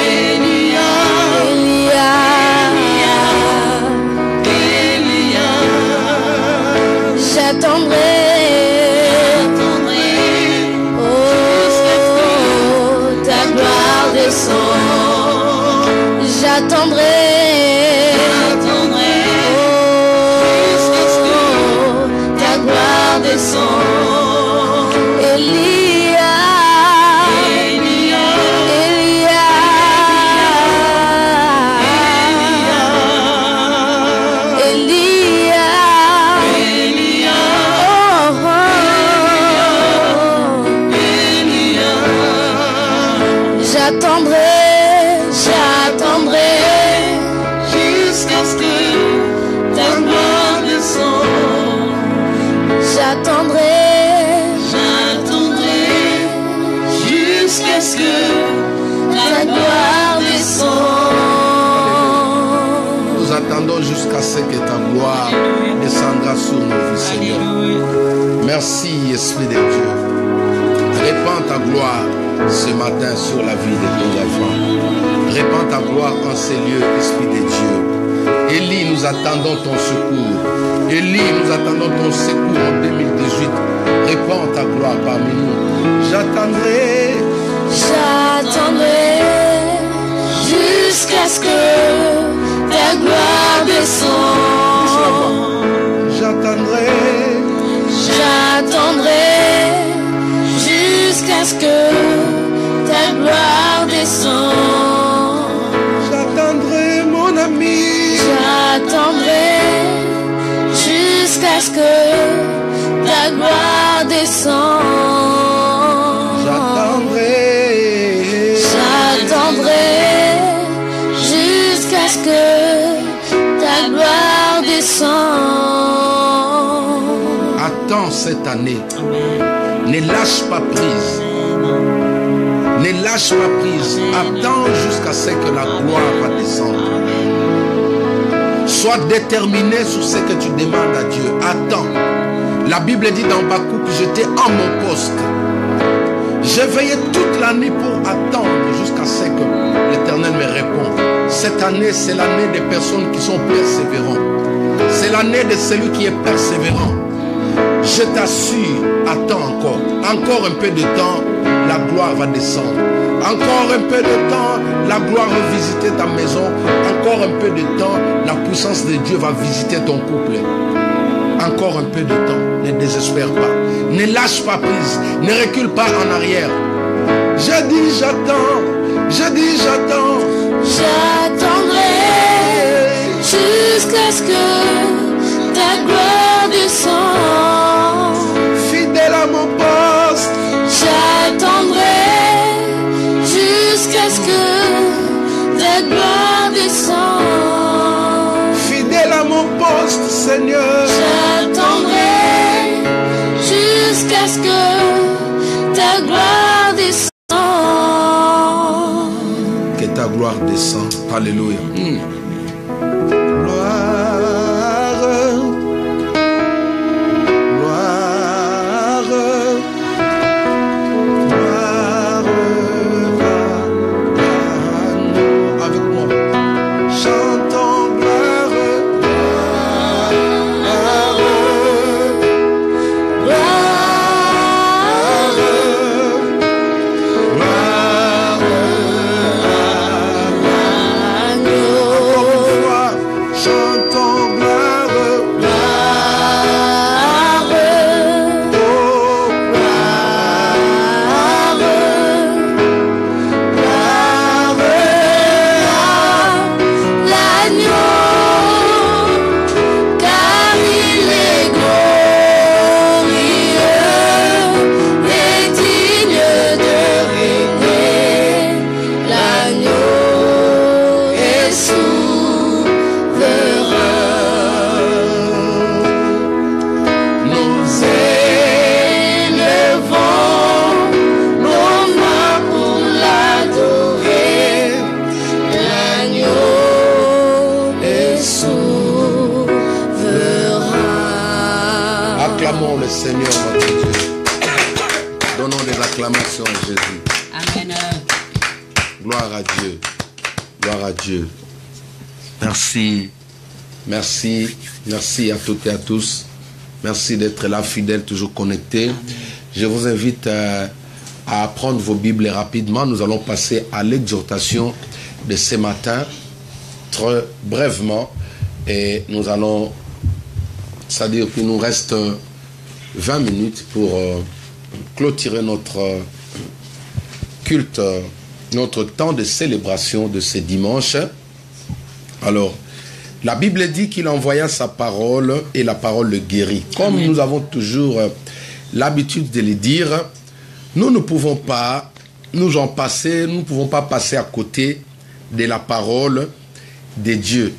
Elia. J'attendrai. J'attendrai, jusqu'à ce que ta gloire descende. Elia, Elia, Elia, Elia, Elia, oh, Elia. J'attendrai. J'attendrai jusqu'à ce que ta gloire descende. J'attendrai, j'attendrai jusqu'à ce que ta gloire descende. Nous attendons jusqu'à ce que ta gloire descendra sur nos vies, Seigneur. Merci, Esprit de Dieu. Répands ta gloire ce matin sur la vie de nos enfants. Répands ta gloire en ces lieux, Esprit de Dieu. Élie, nous attendons ton secours. Élie, nous attendons ton secours en 2018. Répands ta gloire parmi nous. J'attendrai. J'attendrai jusqu'à ce que ta gloire descende. J'attendrai. J'attendrai jusqu'à ce que ta gloire descende. J'attendrai, mon ami. J'attendrai jusqu'à ce que ta gloire descende. J'attendrai. J'attendrai jusqu'à ce que ta gloire descende. Attends cette année. Ne lâche pas prise. Ne lâche pas prise. Attends jusqu'à ce que la gloire va descendre. Sois déterminé sur ce que tu demandes à Dieu. Attends. La Bible dit dans Habakkuk que j'étais en mon poste. J'ai veillé toute l'année pour attendre jusqu'à ce que l'Éternel me réponde. Cette année, c'est l'année des personnes qui sont persévérantes. C'est l'année de celui qui est persévérant. Je t'assure, attends encore. Encore un peu de temps, la gloire va descendre. Encore un peu de temps, la gloire va visiter ta maison. Encore un peu de temps, la puissance de Dieu va visiter ton couple. Encore un peu de temps, ne désespère pas. Ne lâche pas prise, ne recule pas en arrière. Je dis j'attends, je dis j'attends. J'attendrai jusqu'à ce que ta gloire descende. Fidèle à mon poste. J'attendrai jusqu'à ce que ta gloire descende. Fidèle à mon poste, Seigneur. J'attendrai jusqu'à ce que ta gloire descende. Que ta gloire descende. Alléluia. Gloire. Acclamons le Seigneur notre Dieu. Donnons des acclamations à Jésus. Amen. Gloire à Dieu. Gloire à Dieu. Merci. Merci. Merci à toutes et à tous. Merci d'être là, fidèles, toujours connectés. Je vous invite à prendre vos Bibles rapidement. Nous allons passer à l'exhortation de ce matin, très brièvement. Et nous allons, c'est-à-dire qu'il nous reste 20 minutes pour clôturer notre culte, notre temps de célébration de ce dimanche. Alors, la Bible dit qu'il envoya sa parole et la parole le guérit. Comme nous avons toujours l'habitude de le dire, nous ne pouvons pas nous en passer, nous ne pouvons pas passer à côté de la parole de Dieu.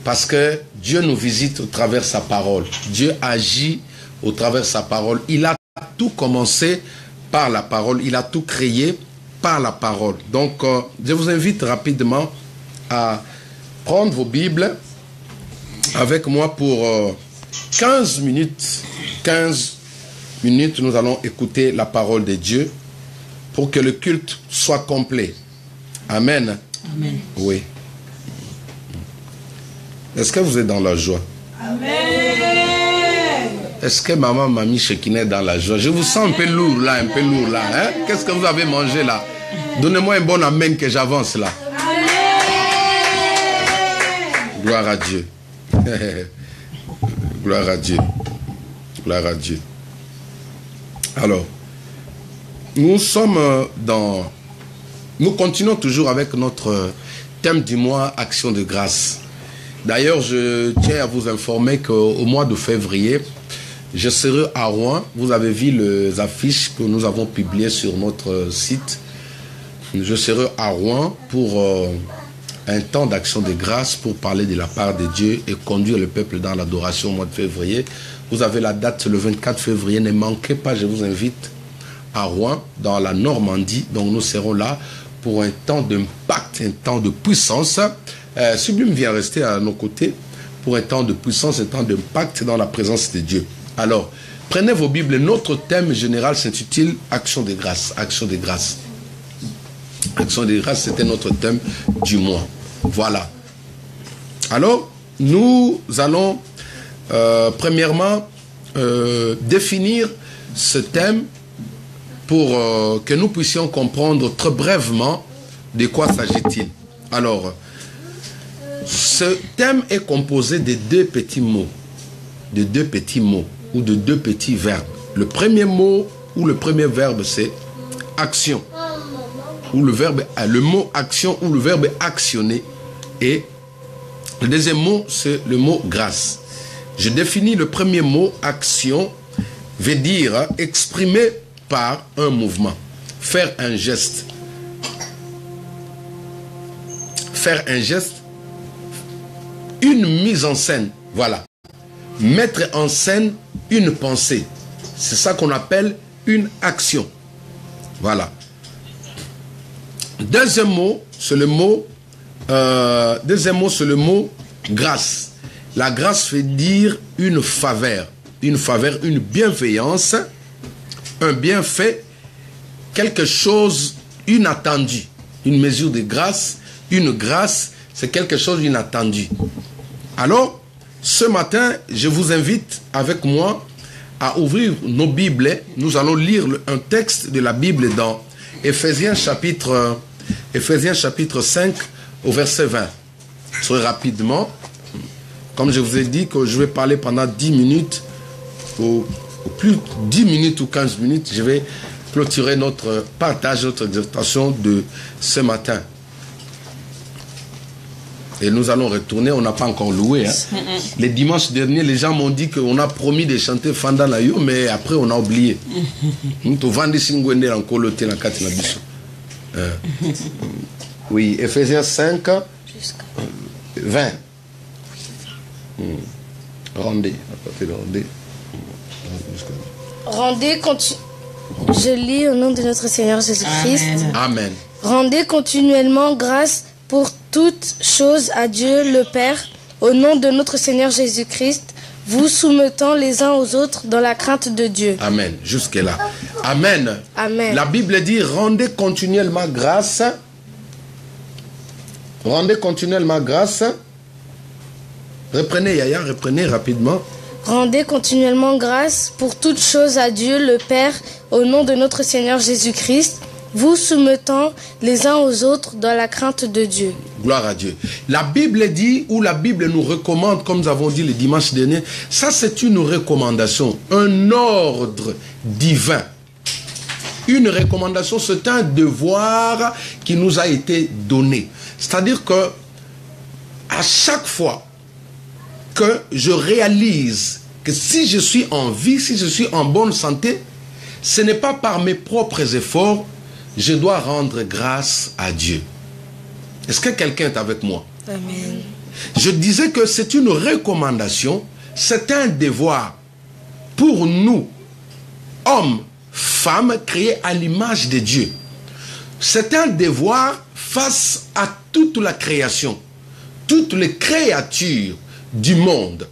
Parce que Dieu nous visite au travers de sa parole. Dieu agit au travers de sa parole. Il a tout commencé par la parole. Il a tout créé par la parole. Donc, je vous invite rapidement à prendre vos Bibles avec moi pour 15 minutes. 15 minutes, nous allons écouter la parole de Dieu pour que le culte soit complet. Amen. Amen. Oui. Est-ce que vous êtes dans la joie? Amen. Est-ce que maman, mamie Shekinah est dans la joie? Je vous sens un peu lourd là, un peu lourd là. Hein? Qu'est-ce que vous avez mangé là? Donnez-moi un bon amen que j'avance là. Amen. Gloire à Dieu. Gloire à Dieu. Gloire à Dieu. Alors, nous sommes dans... Nous continuons toujours avec notre thème du mois, Action de grâce. D'ailleurs, je tiens à vous informer qu'au mois de février, je serai à Rouen. Vous avez vu les affiches que nous avons publiées sur notre site. Je serai à Rouen pour un temps d'action de grâce pour parler de la part de Dieu et conduire le peuple dans l'adoration au mois de février. Vous avez la date le 24 février. Ne manquez pas, je vous invite à Rouen, dans la Normandie. Donc nous serons là pour un temps d'impact, un temps de puissance. Sublime vient rester à nos côtés pour un temps de puissance, un temps d'impact dans la présence de Dieu. Alors, prenez vos Bibles. Notre thème général s'intitule Action de grâce. Action de grâce. Action de grâce, c'était notre thème du mois. Voilà. Alors, nous allons premièrement définir ce thème pour que nous puissions comprendre très brièvement de quoi s'agit-il. Alors, ce thème est composé de deux petits mots, ou de deux petits verbes. Le premier mot ou le premier verbe, c'est action. Ou le mot action ou le verbe actionner. Et le deuxième mot, c'est le mot grâce. Je définis le premier mot, action, veut dire exprimer par un mouvement, faire un geste. Faire un geste, une mise en scène, voilà. Mettre en scène une pensée. C'est ça qu'on appelle une action. Voilà. Deuxième mot, c'est le mot grâce. La grâce veut dire une faveur, une bienveillance, un bienfait, quelque chose inattendu, une mesure de grâce, une grâce, c'est quelque chose d'inattendu. Alors, ce matin, je vous invite avec moi à ouvrir nos Bibles. Nous allons lire un texte de la Bible dans Éphésiens chapitre 5 au verset 20. Très rapidement, comme je vous ai dit que je vais parler pendant 10 minutes, ou plus 10 minutes ou 15 minutes, je vais clôturer notre partage, notre exhortation de ce matin. Et nous allons retourner, on n'a pas encore loué. Hein. Les dimanches derniers, les gens m'ont dit qu'on a promis de chanter Fanda Layo, mais après on a oublié. Oui, Éphésiens 5, 20. Rendez. Je lis au nom de notre Seigneur Jésus-Christ. Amen. Rendez continuellement grâce pour toutes choses à Dieu le Père, au nom de notre Seigneur Jésus-Christ, vous soumettant les uns aux autres dans la crainte de Dieu. Amen. Jusque-là. Amen. Amen. La Bible dit, rendez continuellement grâce. Rendez continuellement grâce. Reprenez, Yaya, reprenez rapidement. Rendez continuellement grâce pour toutes choses à Dieu le Père, au nom de notre Seigneur Jésus-Christ, vous soumettant les uns aux autres dans la crainte de Dieu. Gloire à Dieu. La Bible dit, ou la Bible nous recommande, comme nous avons dit le dimanche dernier, ça c'est une recommandation, un ordre divin. Une recommandation, c'est un devoir qui nous a été donné. C'est-à-dire que à chaque fois que je réalise que si je suis en vie, si je suis en bonne santé, ce n'est pas par mes propres efforts, je dois rendre grâce à Dieu. Est-ce que quelqu'un est avec moi? Amen. Je disais que c'est une recommandation, c'est un devoir pour nous, hommes, femmes, créés à l'image de Dieu. C'est un devoir face à toute la création, toutes les créatures du monde.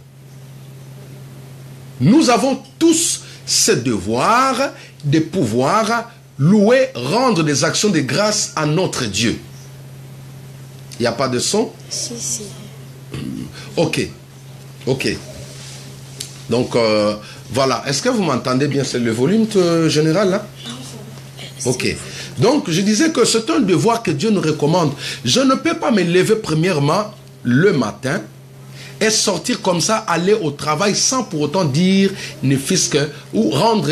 Nous avons tous ce devoir de pouvoir louer, rendre des actions de grâce à notre Dieu. Il n'y a pas de son? Si, si. Ok. Ok. Donc, voilà. Est-ce que vous m'entendez bien? C'est le volume général, là? Ok. Donc, je disais que c'est un devoir que Dieu nous recommande. Je ne peux pas me lever premièrement le matin et sortir comme ça, aller au travail sans pour autant dire, ne fût-ce que, ou rendre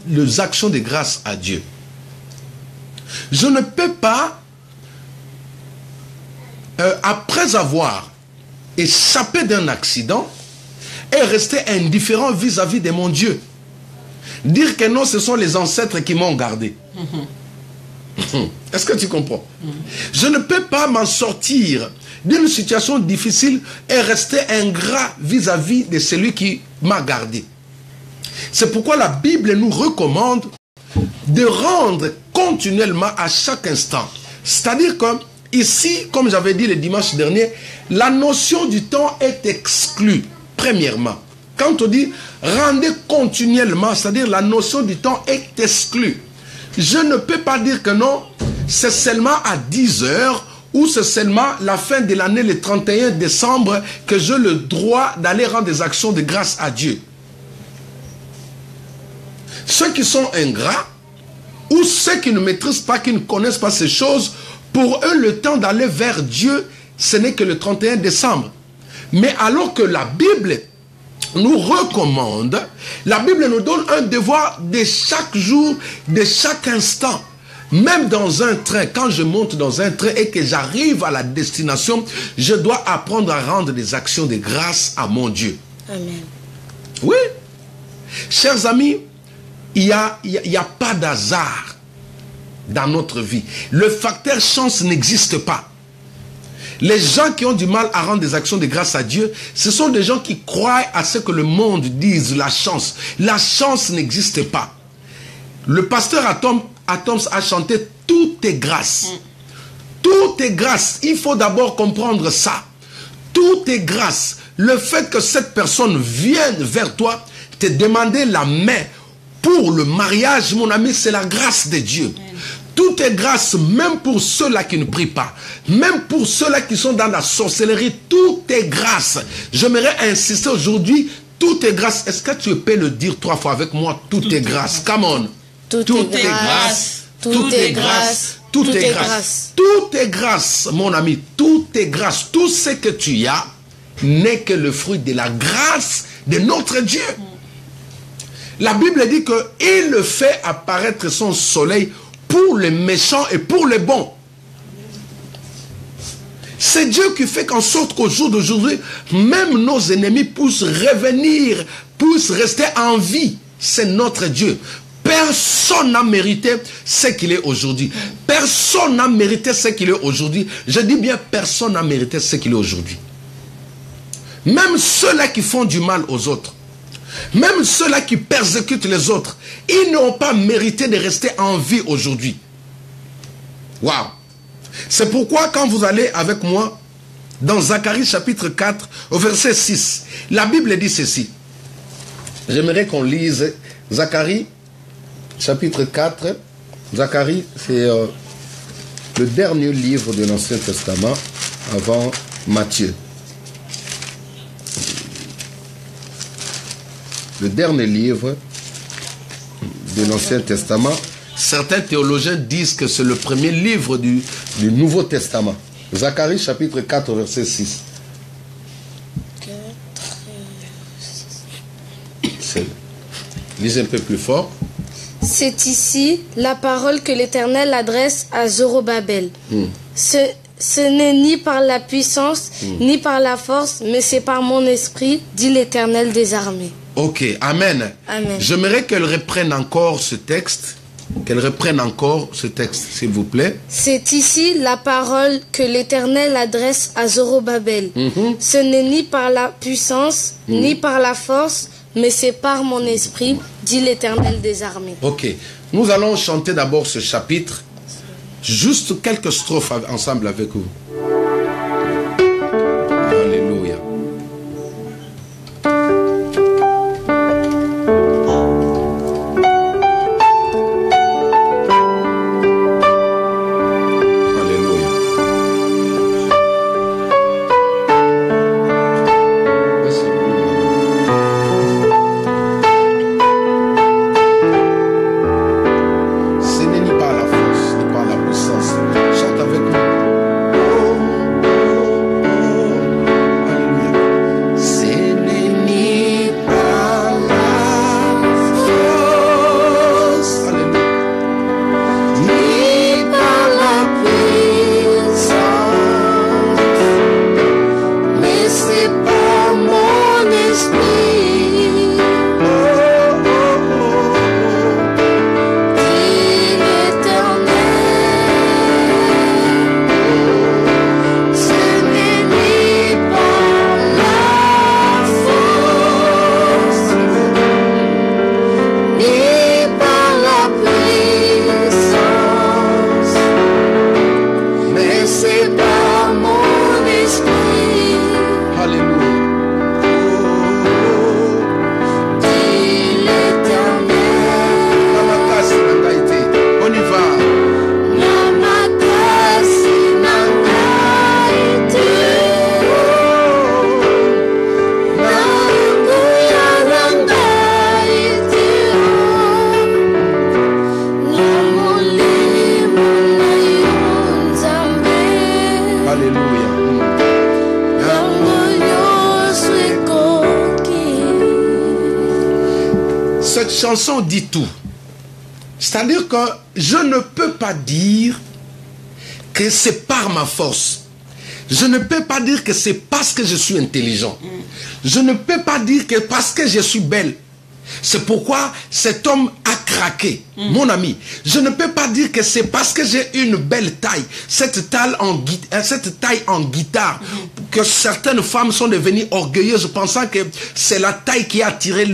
les actions de grâce à Dieu. Je ne peux pas, après avoir échappé d'un accident, et rester indifférent vis-à-vis de mon Dieu. Dire que non, ce sont les ancêtres qui m'ont gardé. Est-ce que tu comprends? Je ne peux pas m'en sortir d'une situation difficile et rester ingrat vis-à-vis de celui qui m'a gardé. C'est pourquoi la Bible nous recommande de rendre continuellement à chaque instant. C'est-à-dire que ici, comme j'avais dit le dimanche dernier, la notion du temps est exclue. Premièrement, quand on dit rendez continuellement, c'est-à-dire la notion du temps est exclue. Je ne peux pas dire que non, c'est seulement à 10 heures ou c'est seulement la fin de l'année, le 31 décembre, que j'ai le droit d'aller rendre des actions de grâce à Dieu. Ceux qui sont ingrats ou ceux qui ne maîtrisent pas, qui ne connaissent pas ces choses, pour eux, le temps d'aller vers Dieu, ce n'est que le 31 décembre. Mais alors que la Bible nous recommande, la Bible nous donne un devoir de chaque jour, de chaque instant. Même dans un train, quand je monte dans un train et que j'arrive à la destination, je dois apprendre à rendre des actions de grâce à mon Dieu. Amen. Oui. Chers amis, il n'y a pas d'hasard dans notre vie. Le facteur chance n'existe pas. Les gens qui ont du mal à rendre des actions de grâce à Dieu, ce sont des gens qui croient à ce que le monde dise, la chance. La chance n'existe pas. Le pasteur Atoms a chanté « Tout est grâce ». Tout est grâce. Il faut d'abord comprendre ça. Tout est grâce. Le fait que cette personne vienne vers toi, te demander la main pour le mariage, mon ami, c'est la grâce de Dieu. Tout est grâce, même pour ceux-là qui ne prient pas. Même pour ceux-là qui sont dans la sorcellerie, tout est grâce. J'aimerais insister aujourd'hui, tout est grâce. Est-ce que tu peux le dire 3 fois avec moi? Tout est grâce. Come on. Tout est grâce. Tout est grâce. Tout est grâce. Tout est grâce, mon ami. Tout est grâce. Tout ce que tu as n'est que le fruit de la grâce de notre Dieu. La Bible dit qu'il fait apparaître son soleil pour les méchants et pour les bons. C'est Dieu qui fait qu'en sorte qu'au jour d'aujourd'hui, même nos ennemis puissent revenir, puissent rester en vie. C'est notre Dieu. Personne n'a mérité ce qu'il est aujourd'hui. Personne n'a mérité ce qu'il est aujourd'hui. Je dis bien, personne n'a mérité ce qu'il est aujourd'hui. Même ceux-là qui font du mal aux autres, même ceux-là qui persécutent les autres, ils n'ont pas mérité de rester en vie aujourd'hui. Waouh! C'est pourquoi quand vous allez avec moi dans Zacharie chapitre 4 au verset 6, la Bible dit ceci. J'aimerais qu'on lise Zacharie, chapitre 4. Zacharie, c'est le dernier livre de l'Ancien Testament avant Matthieu. Le dernier livre de l'Ancien Testament. Certains théologiens disent que c'est le premier livre du Nouveau Testament. Zacharie, chapitre 4, verset 6. Lisez un peu plus fort. C'est ici la parole que l'Éternel adresse à Zorobabel. Ce n'est ni par la puissance, ni par la force, mais c'est par mon esprit, dit l'Éternel des armées. Ok, amen. Amen. J'aimerais qu'elle reprenne encore ce texte. S'il vous plaît. C'est ici la parole que l'Éternel adresse à Zorobabel. Ce n'est ni par la puissance, ni par la force, mais c'est par mon esprit, dit l'Éternel des armées. Ok. Nous allons chanter d'abord ce chapitre. Juste quelques strophes ensemble avec vous. Alléluia. Cette chanson dit tout. C'est-à-dire que je ne peux pas dire que c'est par ma force. Je ne peux pas dire que c'est parce que je suis intelligent. Je ne peux pas dire que parce que je suis belle. C'est pourquoi cet homme a craqué, mon ami. Je ne peux pas dire que c'est parce que j'ai une belle taille, cette taille en guitare, que certaines femmes sont devenues orgueilleuses pensant que c'est la taille qui a attiré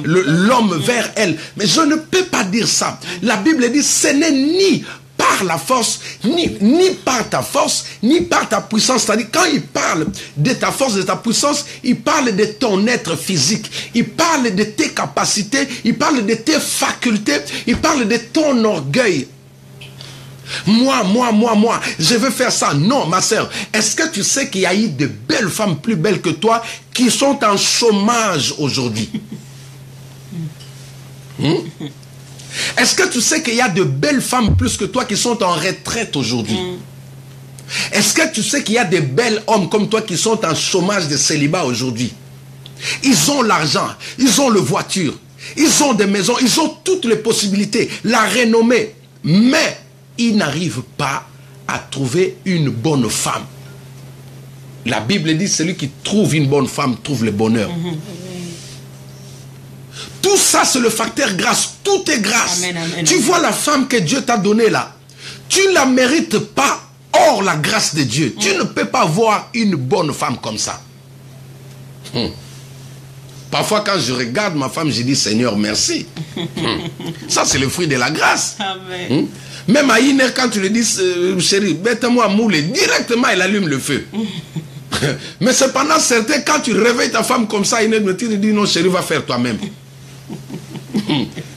l'homme vers elle. Mais je ne peux pas dire ça. La Bible dit ce n'est ni par la force, ni par ta force, ni par ta puissance. C'est-à-dire, quand il parle de ta force, de ta puissance, il parle de ton être physique, il parle de tes capacités, il parle de tes facultés, il parle de ton orgueil. Moi, je veux faire ça. Non, ma sœur, est-ce que tu sais qu'il y a eu de belles femmes plus belles que toi qui sont en chômage aujourd'hui? Est-ce que tu sais qu'il y a de belles femmes plus que toi qui sont en retraite aujourd'hui? Est-ce que tu sais qu'il y a de bels hommes comme toi qui sont en chômage de célibat aujourd'hui? Ils ont l'argent, ils ont la voiture, ils ont des maisons, ils ont toutes les possibilités, la renommée, mais ils n'arrivent pas à trouver une bonne femme. La Bible dit celui qui trouve une bonne femme trouve le bonheur. Tout ça, c'est le facteur grâce. Tout est grâce. Amen, amen, tu vois la femme que Dieu t'a donnée là. Tu ne la mérites pas hors la grâce de Dieu. Tu ne peux pas voir une bonne femme comme ça. Parfois, quand je regarde ma femme, je dis Seigneur, merci. Ça, c'est le fruit de la grâce. Amen. Même à une heure, quand tu lui dis chérie, mets-moi à mouler, directement, elle allume le feu. Mais cependant, certains, quand tu réveilles ta femme comme ça, il me dit non, chérie, va faire toi-même.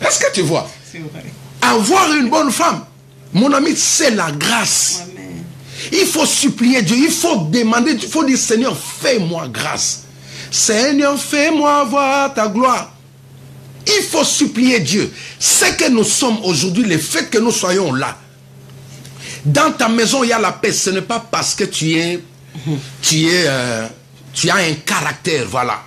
Est-ce que tu vois? C'est vrai. Avoir une bonne femme, mon ami, c'est la grâce. Amen. Il faut supplier Dieu, il faut demander, il faut dire Seigneur, fais-moi grâce. Seigneur, fais-moi voir ta gloire. Il faut supplier Dieu. Ce que nous sommes aujourd'hui, le fait que nous soyons là, dans ta maison il y a la paix, ce n'est pas parce que tu as un caractère, voilà.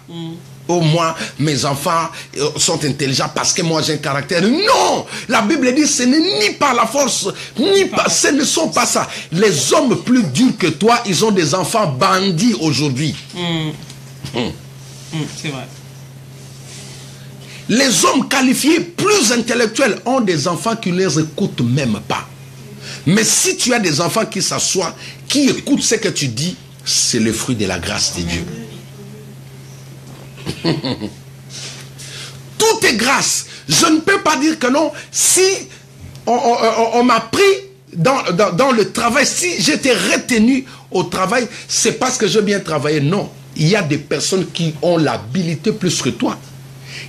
Oh, moi, mes enfants sont intelligents parce que moi j'ai un caractère. Non! La Bible dit ce n'est ni par la force, ni par... Ce ne sont pas ça. Les hommes plus durs que toi, ils ont des enfants bandits aujourd'hui. C'est vrai. Les hommes qualifiés plus intellectuels ont des enfants qui ne les écoutent même pas. Mais si tu as des enfants qui s'assoient, qui écoutent ce que tu dis, c'est le fruit de la grâce de Dieu. Tout est grâce. Je ne peux pas dire que non. Si on m'a pris dans le travail, si j'étais retenu au travail, c'est parce que je bien travaillé. Non. Il y a des personnes qui ont l'habilité plus que toi.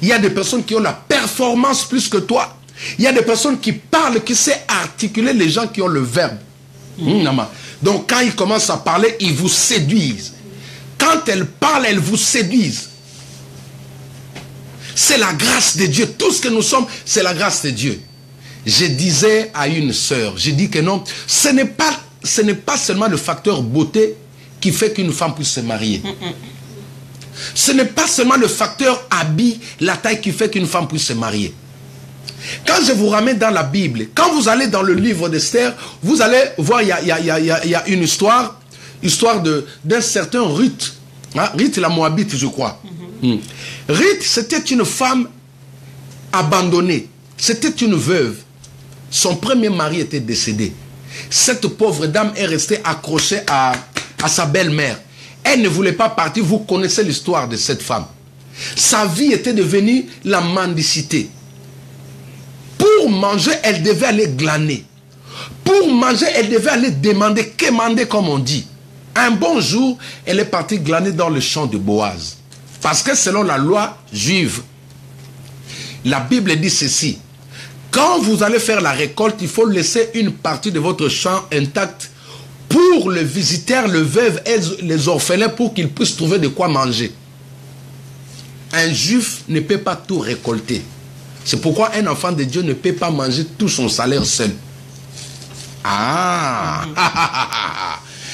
Il y a des personnes qui ont la performance plus que toi. Il y a des personnes qui parlent, qui savent articuler les gens qui ont le verbe. Donc quand ils commencent à parler, ils vous séduisent. Quand elles parlent, elles vous séduisent. C'est la grâce de Dieu. Tout ce que nous sommes, c'est la grâce de Dieu. Je disais à une sœur, je dis que non, ce n'est pas seulement le facteur beauté qui fait qu'une femme puisse se marier. Ce n'est pas seulement le facteur habit, la taille qui fait qu'une femme puisse se marier. Quand je vous ramène dans la Bible, quand vous allez dans le livre d'Esther, vous allez voir, il y a une histoire d'un certain Ruth. Ruth la Moabite, je crois. Ruth, c'était une femme abandonnée. C'était une veuve. Son premier mari était décédé. Cette pauvre dame est restée accrochée à sa belle-mère. Elle ne voulait pas partir. Vous connaissez l'histoire de cette femme. Sa vie était devenue la mendicité. Pour manger, elle devait aller glaner. Pour manger, elle devait aller demander, quémander comme on dit. Un bon jour, elle est partie glaner dans le champ de Boaz. Parce que selon la loi juive, la Bible dit ceci. Quand vous allez faire la récolte, il faut laisser une partie de votre champ intacte pour le visiteur, le veuve et les orphelins pour qu'ils puissent trouver de quoi manger. Un juif ne peut pas tout récolter. C'est pourquoi un enfant de Dieu ne peut pas manger tout son salaire seul.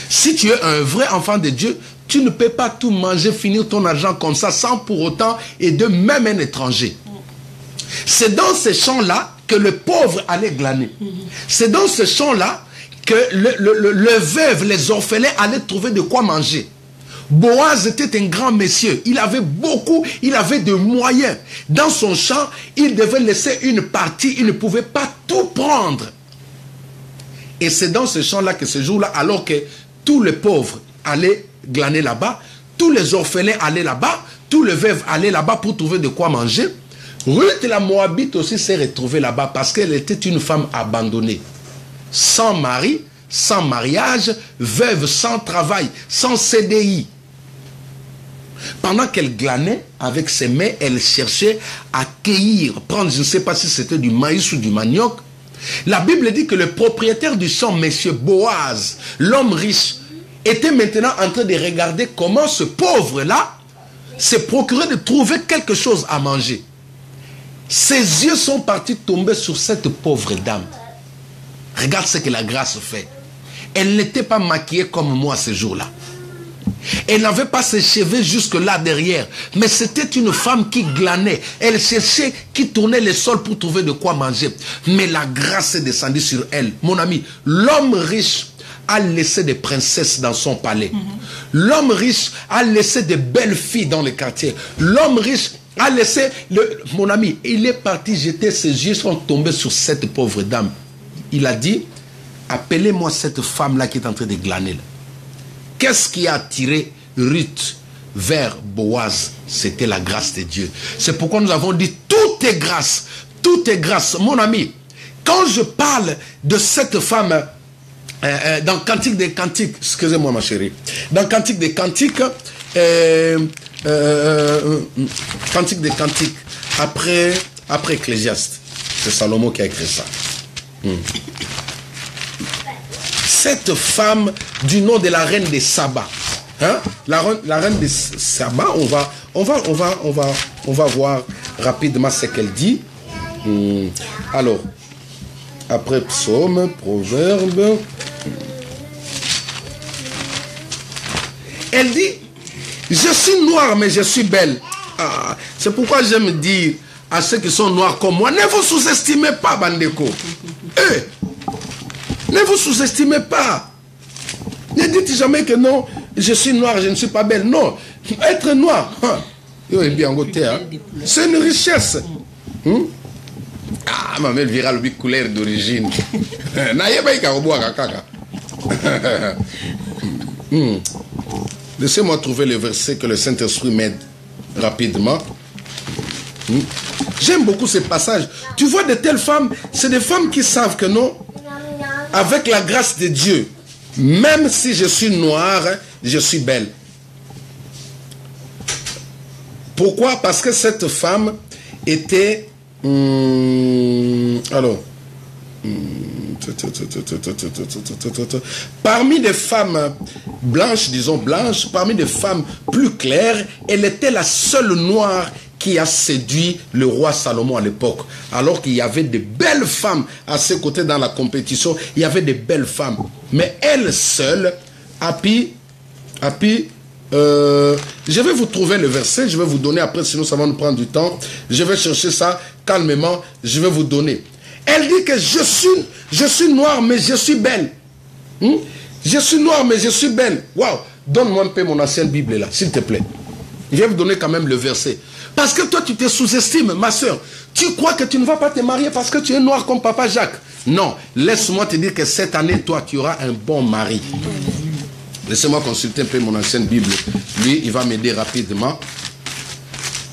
Si tu es un vrai enfant de Dieu, tu ne peux pas tout manger, finir ton argent comme ça, sans pour autant aider même un étranger. C'est dans ces champs-là que le pauvre allait glaner. C'est dans ce champ-là que le veuve, les orphelins allaient trouver de quoi manger. Boaz était un grand monsieur. Il avait beaucoup, il avait des moyens. Dans son champ, il devait laisser une partie. Il ne pouvait pas tout prendre. Et c'est dans ce champ-là que ce jour-là, alors que tous les pauvres allaient glaner là-bas, tous les orphelins allaient là-bas, tous les veuves allaient là-bas pour trouver de quoi manger, Ruth la Moabite aussi s'est retrouvée là-bas parce qu'elle était une femme abandonnée. Sans mari, sans mariage, veuve, sans travail, sans CDI. Pendant qu'elle glanait avec ses mains, elle cherchait à cueillir, prendre, je ne sais pas si c'était du maïs ou du manioc. La Bible dit que le propriétaire du champ, monsieur Boaz, l'homme riche, était maintenant en train de regarder comment ce pauvre-là s'est procuré de trouver quelque chose à manger. Ses yeux sont partis tomber sur cette pauvre dame. Regarde ce que la grâce fait. Elle n'était pas maquillée comme moi ce jour-là. Elle n'avait pas ses cheveux jusque là derrière. Mais c'était une femme qui glanait. Elle cherchait, qui tournait le sol pour trouver de quoi manger. Mais la grâce est descendue sur elle. Mon ami, l'homme riche a laissé des princesses dans son palais. L'homme riche a laissé de belles filles dans le quartier. L'homme riche a laissé... Mon ami, il est parti jeter ses yeux, sont tombés sur cette pauvre dame. Il a dit, appelez-moi cette femme-là qui est en train de glaner. Qu'est-ce qui a attiré Ruth vers Boaz? C'était la grâce de Dieu. C'est pourquoi nous avons dit, tout est grâce. Tout est grâce. Mon ami, quand je parle de cette femme dans Cantique des Cantiques, excusez-moi ma chérie, dans Cantique des Cantiques, Cantique des Cantiques, après Ecclésiaste, c'est Salomon qui a écrit ça. Cette femme du nom de la reine des Saba, hein? La reine des Saba, on va voir rapidement ce qu'elle dit. Alors, après Psaume, Proverbe, elle dit, je suis noire mais je suis belle. Ah, c'est pourquoi j'aime dire à ceux qui sont noirs comme moi, ne vous sous-estimez pas, Bandeko. Ne vous sous-estimez pas. Ne dites jamais que non, je suis noir, je ne suis pas belle. Non, être noir, c'est une richesse. Ah, ma mère vira le couleur d'origine. Laissez-moi trouver le verset que le Saint-Esprit m'aide rapidement. J'aime beaucoup ces passages. Tu vois de telles femmes, c'est des femmes qui savent que non, avec la grâce de Dieu, même si je suis noire, je suis belle. Pourquoi? Parce que cette femme était... parmi des femmes blanches, disons blanches, parmi des femmes plus claires, elle était la seule noire qui a séduit le roi Salomon à l'époque. Alors qu'il y avait de belles femmes à ses côtés dans la compétition, il y avait de belles femmes. Mais elle seule a pu... je vais vous trouver le verset, je vais vous donner après, sinon ça va nous prendre du temps. Je vais chercher ça calmement, je vais vous donner. Elle dit que je suis noire mais je suis belle. Je suis noire mais je suis belle. Waouh, donne-moi un peu mon ancienne Bible là, s'il te plaît. Je vais vous donner quand même le verset. Parce que toi tu te sous-estimes, ma soeur. Tu crois que tu ne vas pas te marier parce que tu es noire comme Papa Jacques. Non, laisse-moi te dire que cette année, toi tu auras un bon mari. Laissez-moi consulter un peu mon ancienne Bible. Lui, il va m'aider rapidement.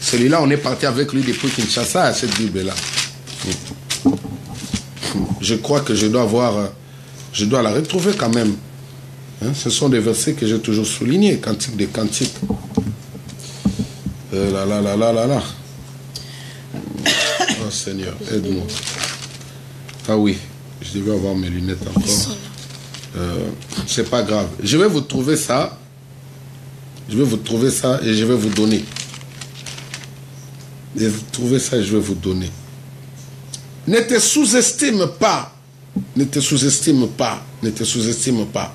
Celui-là, on est parti avec lui depuis Kinshasa à cette Bible-là. Je crois que je dois la retrouver quand même. Hein, ce sont des versets que j'ai toujours soulignés. Cantique des Cantiques. Là. Oh Seigneur, aide-moi. Ah oui, je devais avoir mes lunettes encore. C'est pas grave. Je vais vous trouver ça. Je vais vous trouver ça et je vais vous donner. Je vais vous trouver ça et je vais vous donner. Ne te sous-estime pas. Ne te sous-estime pas. Ne te sous-estime pas.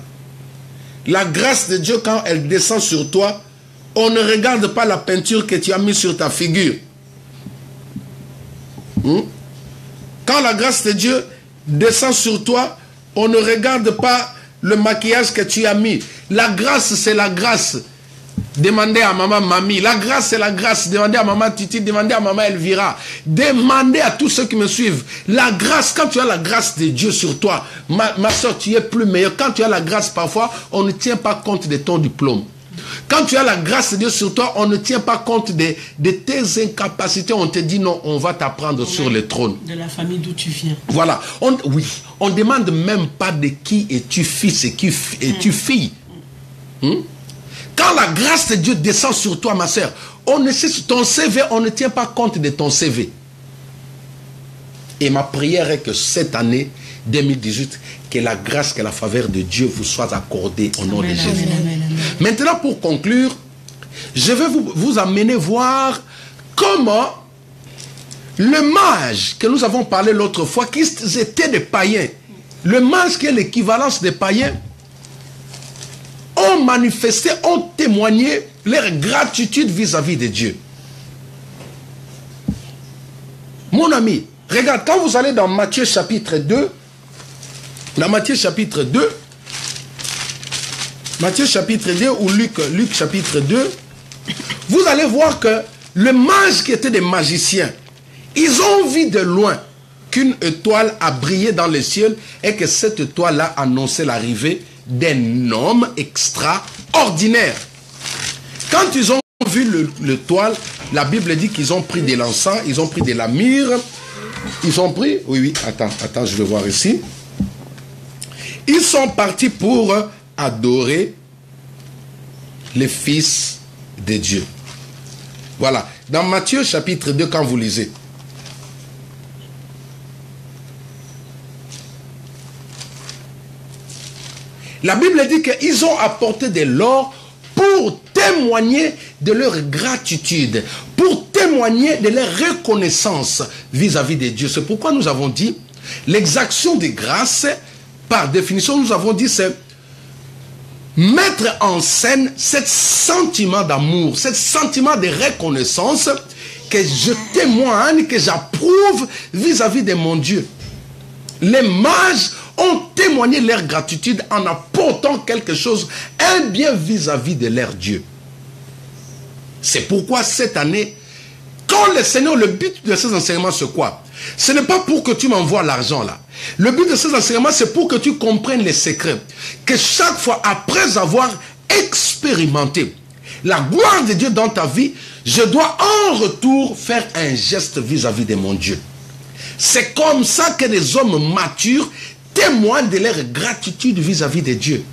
La grâce de Dieu, quand elle descend sur toi, on ne regarde pas la peinture que tu as mise sur ta figure. Quand la grâce de Dieu descend sur toi, on ne regarde pas le maquillage que tu as mis. La grâce, c'est la grâce. Demandez à maman Mamie. La grâce, c'est la grâce. Demandez à maman Titi. Demandez à maman Elvira. Demandez à tous ceux qui me suivent. La grâce, quand tu as la grâce de Dieu sur toi, ma soeur, tu es plus meilleure. Quand tu as la grâce, parfois, on ne tient pas compte de ton diplôme. Quand tu as la grâce de Dieu sur toi, on ne tient pas compte de tes incapacités. On te dit non, on va t'apprendre sur le trône. De la famille d'où tu viens. Voilà. On ne demande même pas de qui es-tu fils et qui es-tu fille. Quand la grâce de Dieu descend sur toi, ma soeur, ton CV, on ne tient pas compte de ton CV. Et ma prière est que cette année 2018, que la grâce, que la faveur de Dieu vous soit accordée au nom de Jésus. Amen. Maintenant, pour conclure, je vais vous amener voir comment le mage que nous avons parlé l'autre fois, qui étaient des païens, le mage qui est l'équivalence des païens, ont manifesté, ont témoigné leur gratitude vis-à-vis de Dieu. Mon ami, regarde, quand vous allez dans Matthieu chapitre 2, dans Matthieu chapitre 2, ou Luc chapitre 2, vous allez voir que le mage qui était des magiciens, ils ont vu de loin qu'une étoile a brillé dans le ciel et que cette étoile-là annonçait l'arrivée d'un homme extraordinaire. Quand ils ont vu l'étoile, la Bible dit qu'ils ont pris de l'encens, ils ont pris de la myrrhe, ils ont pris, attends, je vais voir ici. Ils sont partis pour adorer les fils de Dieu. Voilà. Dans Matthieu chapitre 2, quand vous lisez, la Bible dit qu'ils ont apporté de l'or pour témoigner de leur gratitude, pour témoigner de leur reconnaissance vis-à-vis de Dieu. C'est pourquoi nous avons dit, l'exaction de grâce, par définition, nous avons dit, c'est mettre en scène ce sentiment d'amour, ce sentiment de reconnaissance que je témoigne, que j'approuve vis-à-vis de mon Dieu. Les mages ont témoigné leur gratitude en apportant quelque chose, un bien vis-à-vis de leur Dieu. C'est pourquoi cette année, quand le Seigneur, le but de ces enseignements, c'est quoi? Ce n'est pas pour que tu m'envoies l'argent là. Le but de ces enseignements, c'est pour que tu comprennes les secrets. Que chaque fois, après avoir expérimenté la gloire de Dieu dans ta vie, je dois en retour faire un geste vis-à-vis de mon Dieu. C'est comme ça que les hommes matures témoignent de leur gratitude vis-à-vis de Dieu.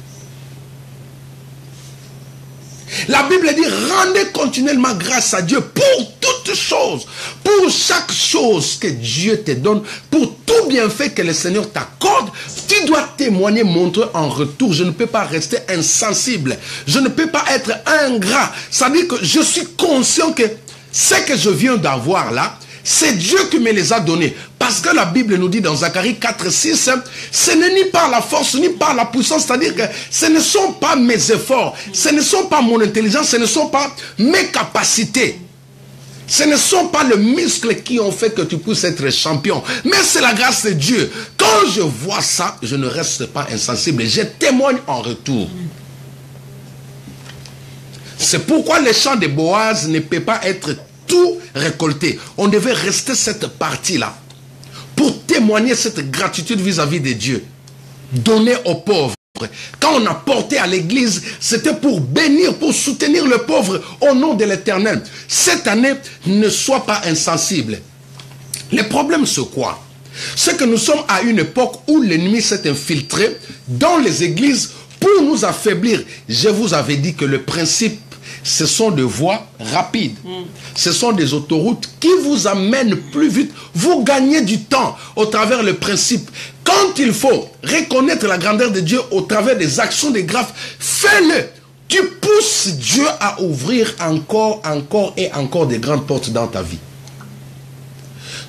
La Bible dit, rendez continuellement grâce à Dieu pour toutes choses, pour chaque chose que Dieu te donne, pour tout bienfait que le Seigneur t'accorde. Tu dois témoigner, montrer en retour. Je ne peux pas rester insensible. Je ne peux pas être ingrat. Ça veut dire que je suis conscient que ce que je viens d'avoir là, c'est Dieu qui me les a donnés. Parce que la Bible nous dit dans Zacharie 4, 6, ce n'est ni par la force, ni par la puissance. C'est-à-dire que ce ne sont pas mes efforts, ce ne sont pas mon intelligence, ce ne sont pas mes capacités. Ce ne sont pas les muscles qui ont fait que tu puisses être champion. Mais c'est la grâce de Dieu. Quand je vois ça, je ne reste pas insensible. Je témoigne en retour. C'est pourquoi le champ de Boaz ne peut pas être tout récolté. On devait rester cette partie-là pour témoigner cette gratitude vis-à-vis de Dieu. Donner aux pauvres. Quand on a porté à l'église, c'était pour bénir, pour soutenir le pauvre au nom de l'Éternel. Cette année, ne sois pas insensible. Le problème, c'est quoi? C'est que nous sommes à une époque où l'ennemi s'est infiltré dans les églises pour nous affaiblir. Je vous avais dit que le principe, ce sont des voies rapides. Ce sont des autoroutes qui vous amènent plus vite. Vous gagnez du temps au travers le principe. Quand il faut reconnaître la grandeur de Dieu au travers des actions de grâce, fais-le. Tu pousses Dieu à ouvrir encore et encore des grandes portes dans ta vie.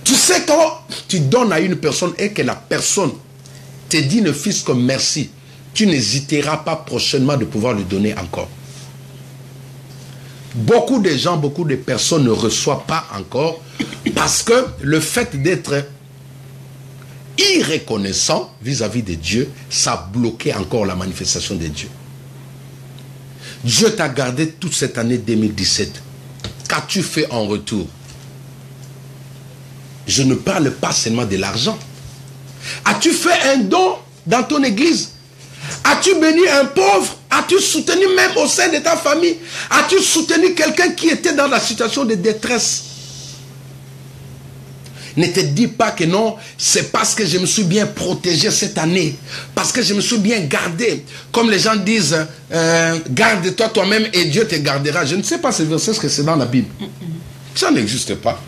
Tu sais, quand tu donnes à une personne et que la personne te dit ne fût-ce que merci, tu n'hésiteras pas prochainement de pouvoir lui donner encore. Beaucoup de gens, beaucoup de personnes ne reçoivent pas encore parce que le fait d'être irreconnaissant vis-à-vis de Dieu, ça a bloqué encore la manifestation de Dieu. Dieu t'a gardé toute cette année 2017. Qu'as-tu fait en retour? Je ne parle pas seulement de l'argent. As-tu fait un don dans ton église? As-tu béni un pauvre? As-tu soutenu même au sein de ta famille? As-tu soutenu quelqu'un qui était dans la situation de détresse? Ne te dis pas que non, c'est parce que je me suis bien protégé cette année, parce que je me suis bien gardé. Comme les gens disent, garde-toi toi-même et Dieu te gardera. Je ne sais pas ce verset, ce que c'est dans la Bible. Ça n'existe pas.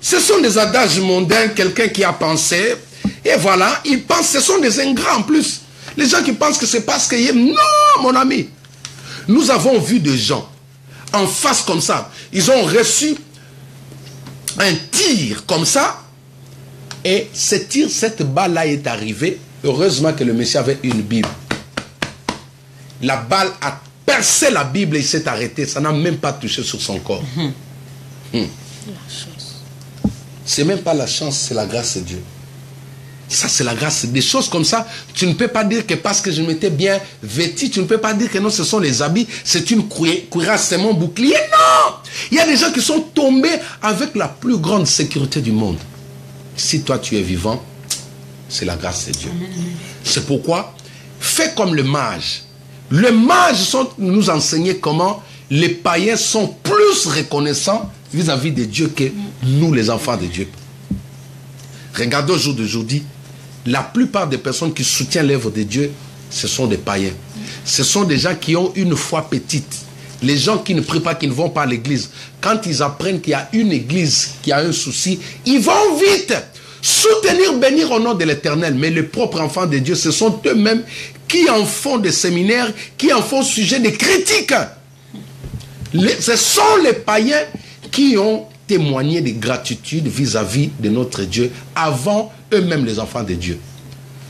Ce sont des adages mondains, quelqu'un qui a pensé, et voilà, il pense, ce sont des ingrats en plus. Les gens qui pensent que c'est parce que... Non, mon ami. Nous avons vu des gens en face comme ça. Ils ont reçu un tir comme ça. Et ce tir, cette balle-là est arrivée. Heureusement que le monsieur avait une Bible. La balle a percé la Bible et il s'est arrêté. Ça n'a même pas touché sur son corps. C'est même pas la chance, c'est la grâce de Dieu. Ça, c'est la grâce. Des choses comme ça, tu ne peux pas dire que parce que je m'étais bien vêtu, tu ne peux pas dire que non, ce sont les habits, c'est une cuirasse, c'est mon bouclier. Non! Il y a des gens qui sont tombés avec la plus grande sécurité du monde. Si toi, tu es vivant, c'est la grâce de Dieu. C'est pourquoi, fais comme le mage. Les mages nous enseignaient comment les païens sont plus reconnaissants vis-à-vis de Dieu que nous, les enfants de Dieu. Regardez au jour d'aujourd'hui, la plupart des personnes qui soutiennent l'œuvre de Dieu, ce sont des païens. Ce sont des gens qui ont une foi petite. Les gens qui ne prient pas, qui ne vont pas à l'église, quand ils apprennent qu'il y a une église qui a un souci, ils vont vite soutenir, bénir au nom de l'Éternel. Mais les propres enfants de Dieu, ce sont eux-mêmes qui en font des séminaires, qui en font sujet de critiques. Ce sont les païens qui ont témoigné de gratitude vis-à-vis de notre Dieu avant eux-mêmes les enfants de Dieu.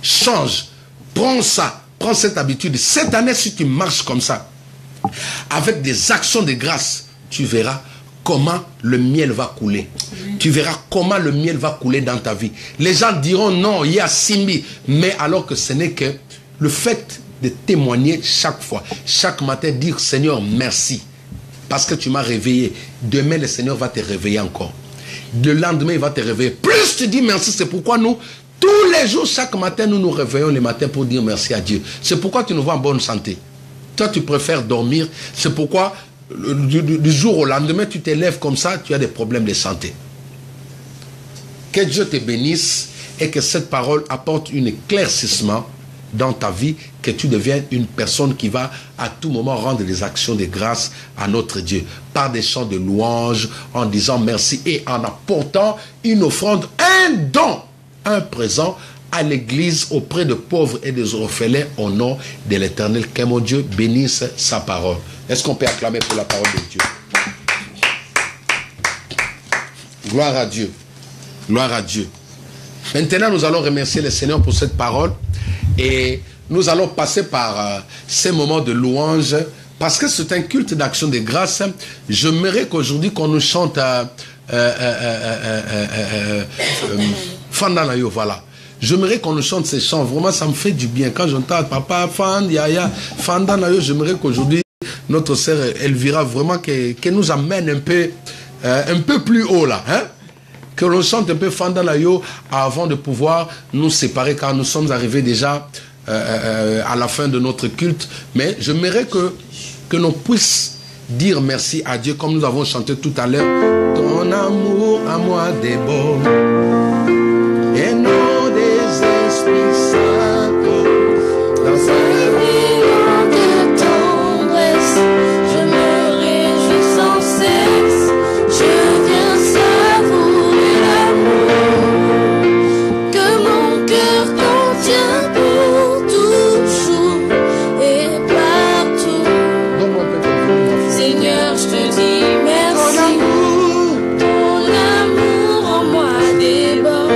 Change, prends ça, prends cette habitude. Cette année, si tu marches comme ça, avec des actions de grâce, tu verras comment le miel va couler. Tu verras comment le miel va couler dans ta vie. Les gens diront non, il y a Simbi. Mais alors que ce n'est que le fait de témoigner chaque fois, chaque matin, dire Seigneur, merci. Parce que tu m'as réveillé. Demain, le Seigneur va te réveiller encore. Le lendemain, il va te réveiller. Plus tu dis merci, c'est pourquoi nous, tous les jours, chaque matin, nous nous réveillons le matin pour dire merci à Dieu. C'est pourquoi tu nous vois en bonne santé. Toi, tu préfères dormir. C'est pourquoi, du jour au lendemain, tu t'élèves comme ça, tu as des problèmes de santé. Que Dieu te bénisse et que cette parole apporte un éclaircissement dans ta vie, que tu deviennes une personne qui va à tout moment rendre des actions de grâce à notre Dieu, par des chants de louange, en disant merci et en apportant une offrande, un don, un présent à l'église auprès de pauvres et des orphelins au nom de l'Éternel. Que mon Dieu bénisse sa parole. Est-ce qu'on peut acclamer pour la parole de Dieu? Gloire à Dieu. Gloire à Dieu. Maintenant, nous allons remercier le Seigneur pour cette parole et nous allons passer par ces moments de louange parce que c'est un culte d'action de grâce. J'aimerais qu'aujourd'hui qu'on nous chante Fandanayo, voilà. J'aimerais qu'on nous chante ces chants. Vraiment, ça me fait du bien. Quand j'entends Papa, Fand, Yaya, Fandanayo, j'aimerais qu'aujourd'hui, notre sœur Elvira, vraiment, qu'elle nous amène un peu plus haut là. Hein? Que l'on chante un peu Fandanayo avant de pouvoir nous séparer, car nous sommes arrivés déjà à la fin de notre culte. Mais j'aimerais que l'on puisse dire merci à Dieu, comme nous avons chanté tout à l'heure. Ton amour à moi déborde. Et nos esprits s'accordent dans un élan de tendresse, je me réjouis sans cesse, je viens savourer l'amour que mon cœur contient pour toujours et partout. Seigneur, je te dis merci, ton amour en moi déborde.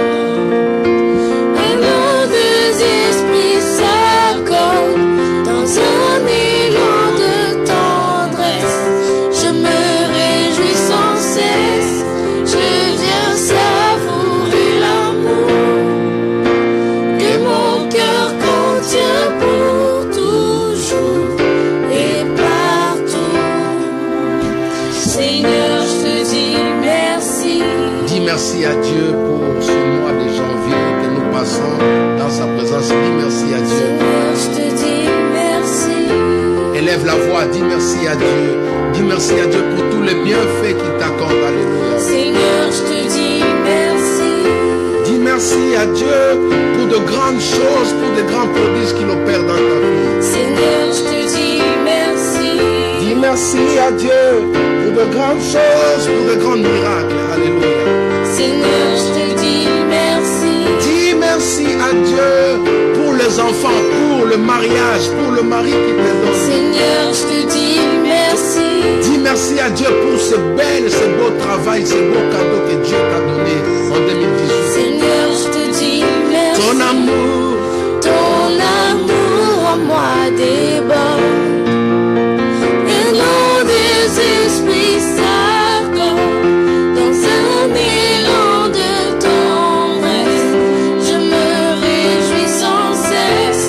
Merci à Dieu pour ce mois de janvier que nous passons dans sa présence. Dis merci à Dieu. Seigneur, je te dis merci. Élève la voix, dis merci à Dieu. Dis merci à Dieu pour tous les bienfaits qu'il t'accorde. Alléluia. Seigneur, je te dis merci. Dis merci à Dieu pour de grandes choses, pour de grands prodiges qu'il opère dans ta vie. Seigneur, je te dis merci. Dis merci à Dieu pour de grandes choses, pour de grands miracles. Alléluia. Seigneur, je te dis merci. Dis merci à Dieu pour les enfants, pour le mariage, pour le mari qui te donne. Seigneur, je te dis merci. Dis merci à Dieu pour ce bel, ce beau travail, ce beau cadeau que Dieu t'a donné en 2018. Seigneur, je te dis merci. Ton amour en moi déborde. Et non des esprits s'accordent dans un élan de tendresse. Je me réjouis sans cesse,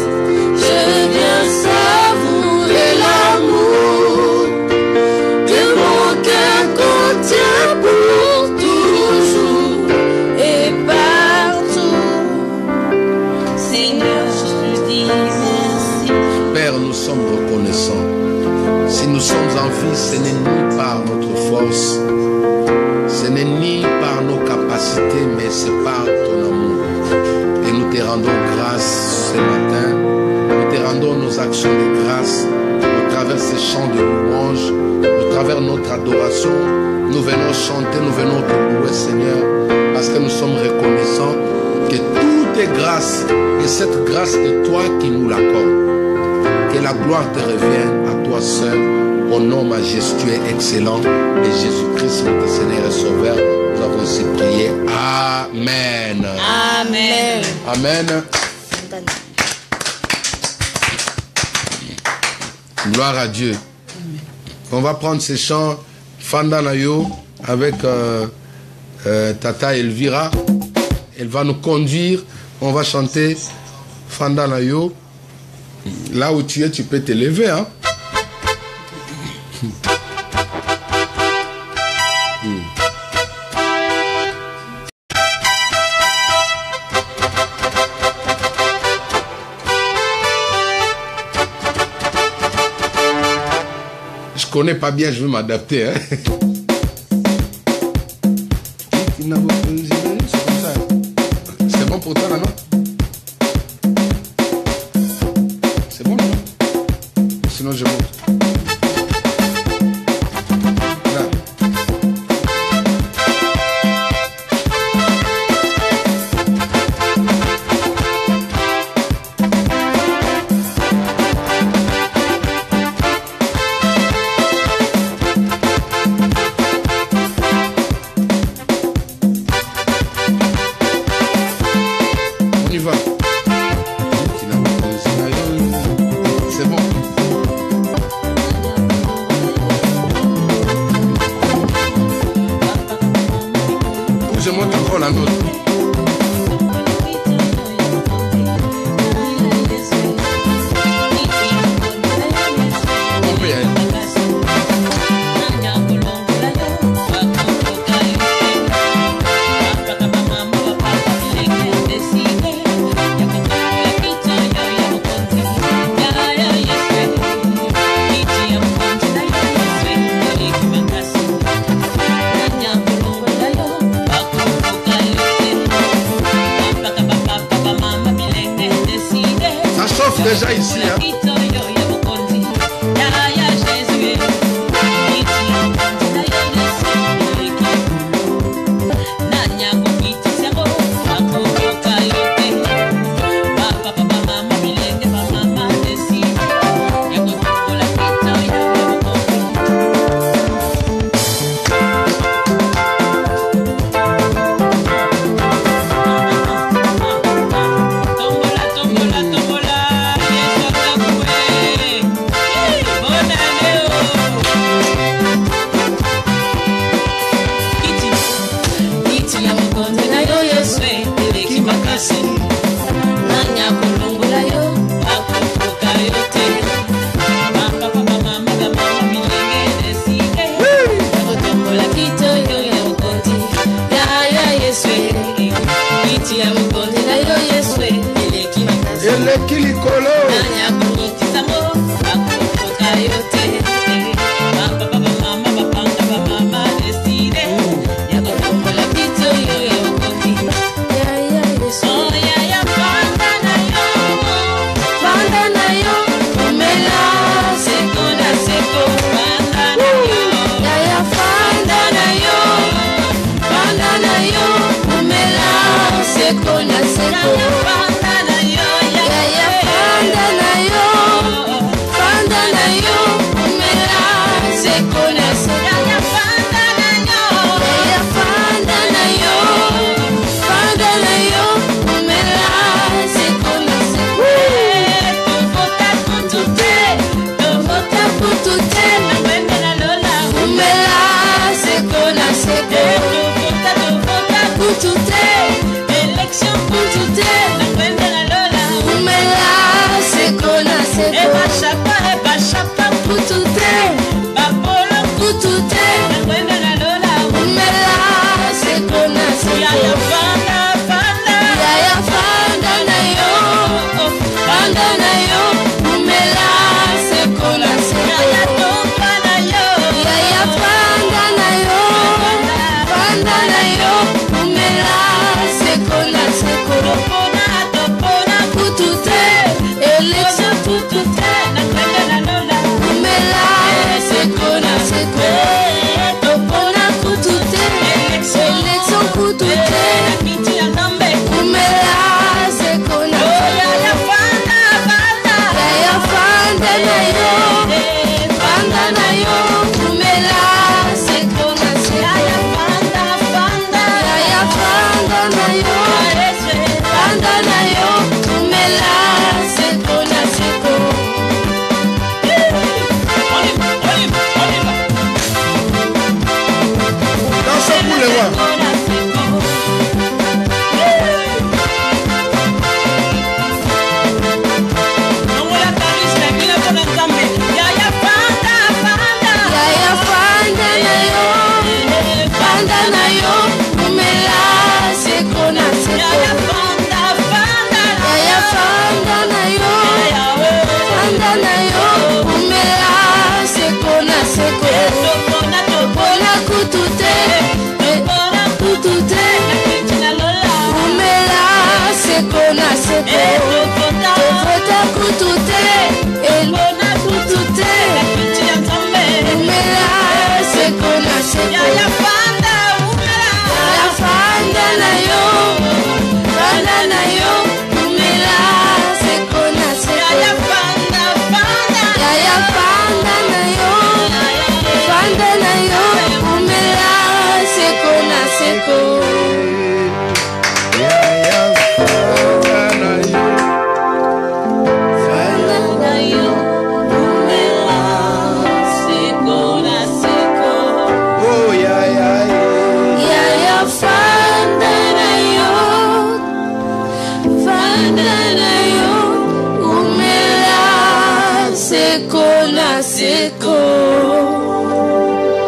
je viens savourer l'amour que mon cœur contient pour toujours et partout. Seigneur, je te dis merci. Père, nous sommes reconnaissants. Si nous sommes en vie, ce n'est ni par notre force, n'est ni par nos capacités, mais c'est par ton amour. Et nous te rendons l'action de grâce, au travers ces chants de louange, au travers notre adoration, nous venons chanter, nous venons te louer, Seigneur, parce que nous sommes reconnaissants que tout est grâce, et cette grâce est toi qui nous l'accordes. Que la gloire te revienne à toi seul, au nom majestueux et excellent de Jésus-Christ, notre Seigneur et Sauveur. Nous avons aussi prié. Amen. Amen. Amen. Gloire à Dieu. On va prendre ces chants Fandanayo avec Tata Elvira. Elle va nous conduire. On va chanter Fandanayo. Là où tu es, tu peux te lever. Hein? Je connais pas bien, je vais m'adapter. Hein? C'est bon pour toi là, non? C'est bon, non? Sinon je monte. Là. On y va. C'est bon. Je monte encore la note. On peut y aller. Ça chauffe déjà ici, hein? Oh yeah. les voir.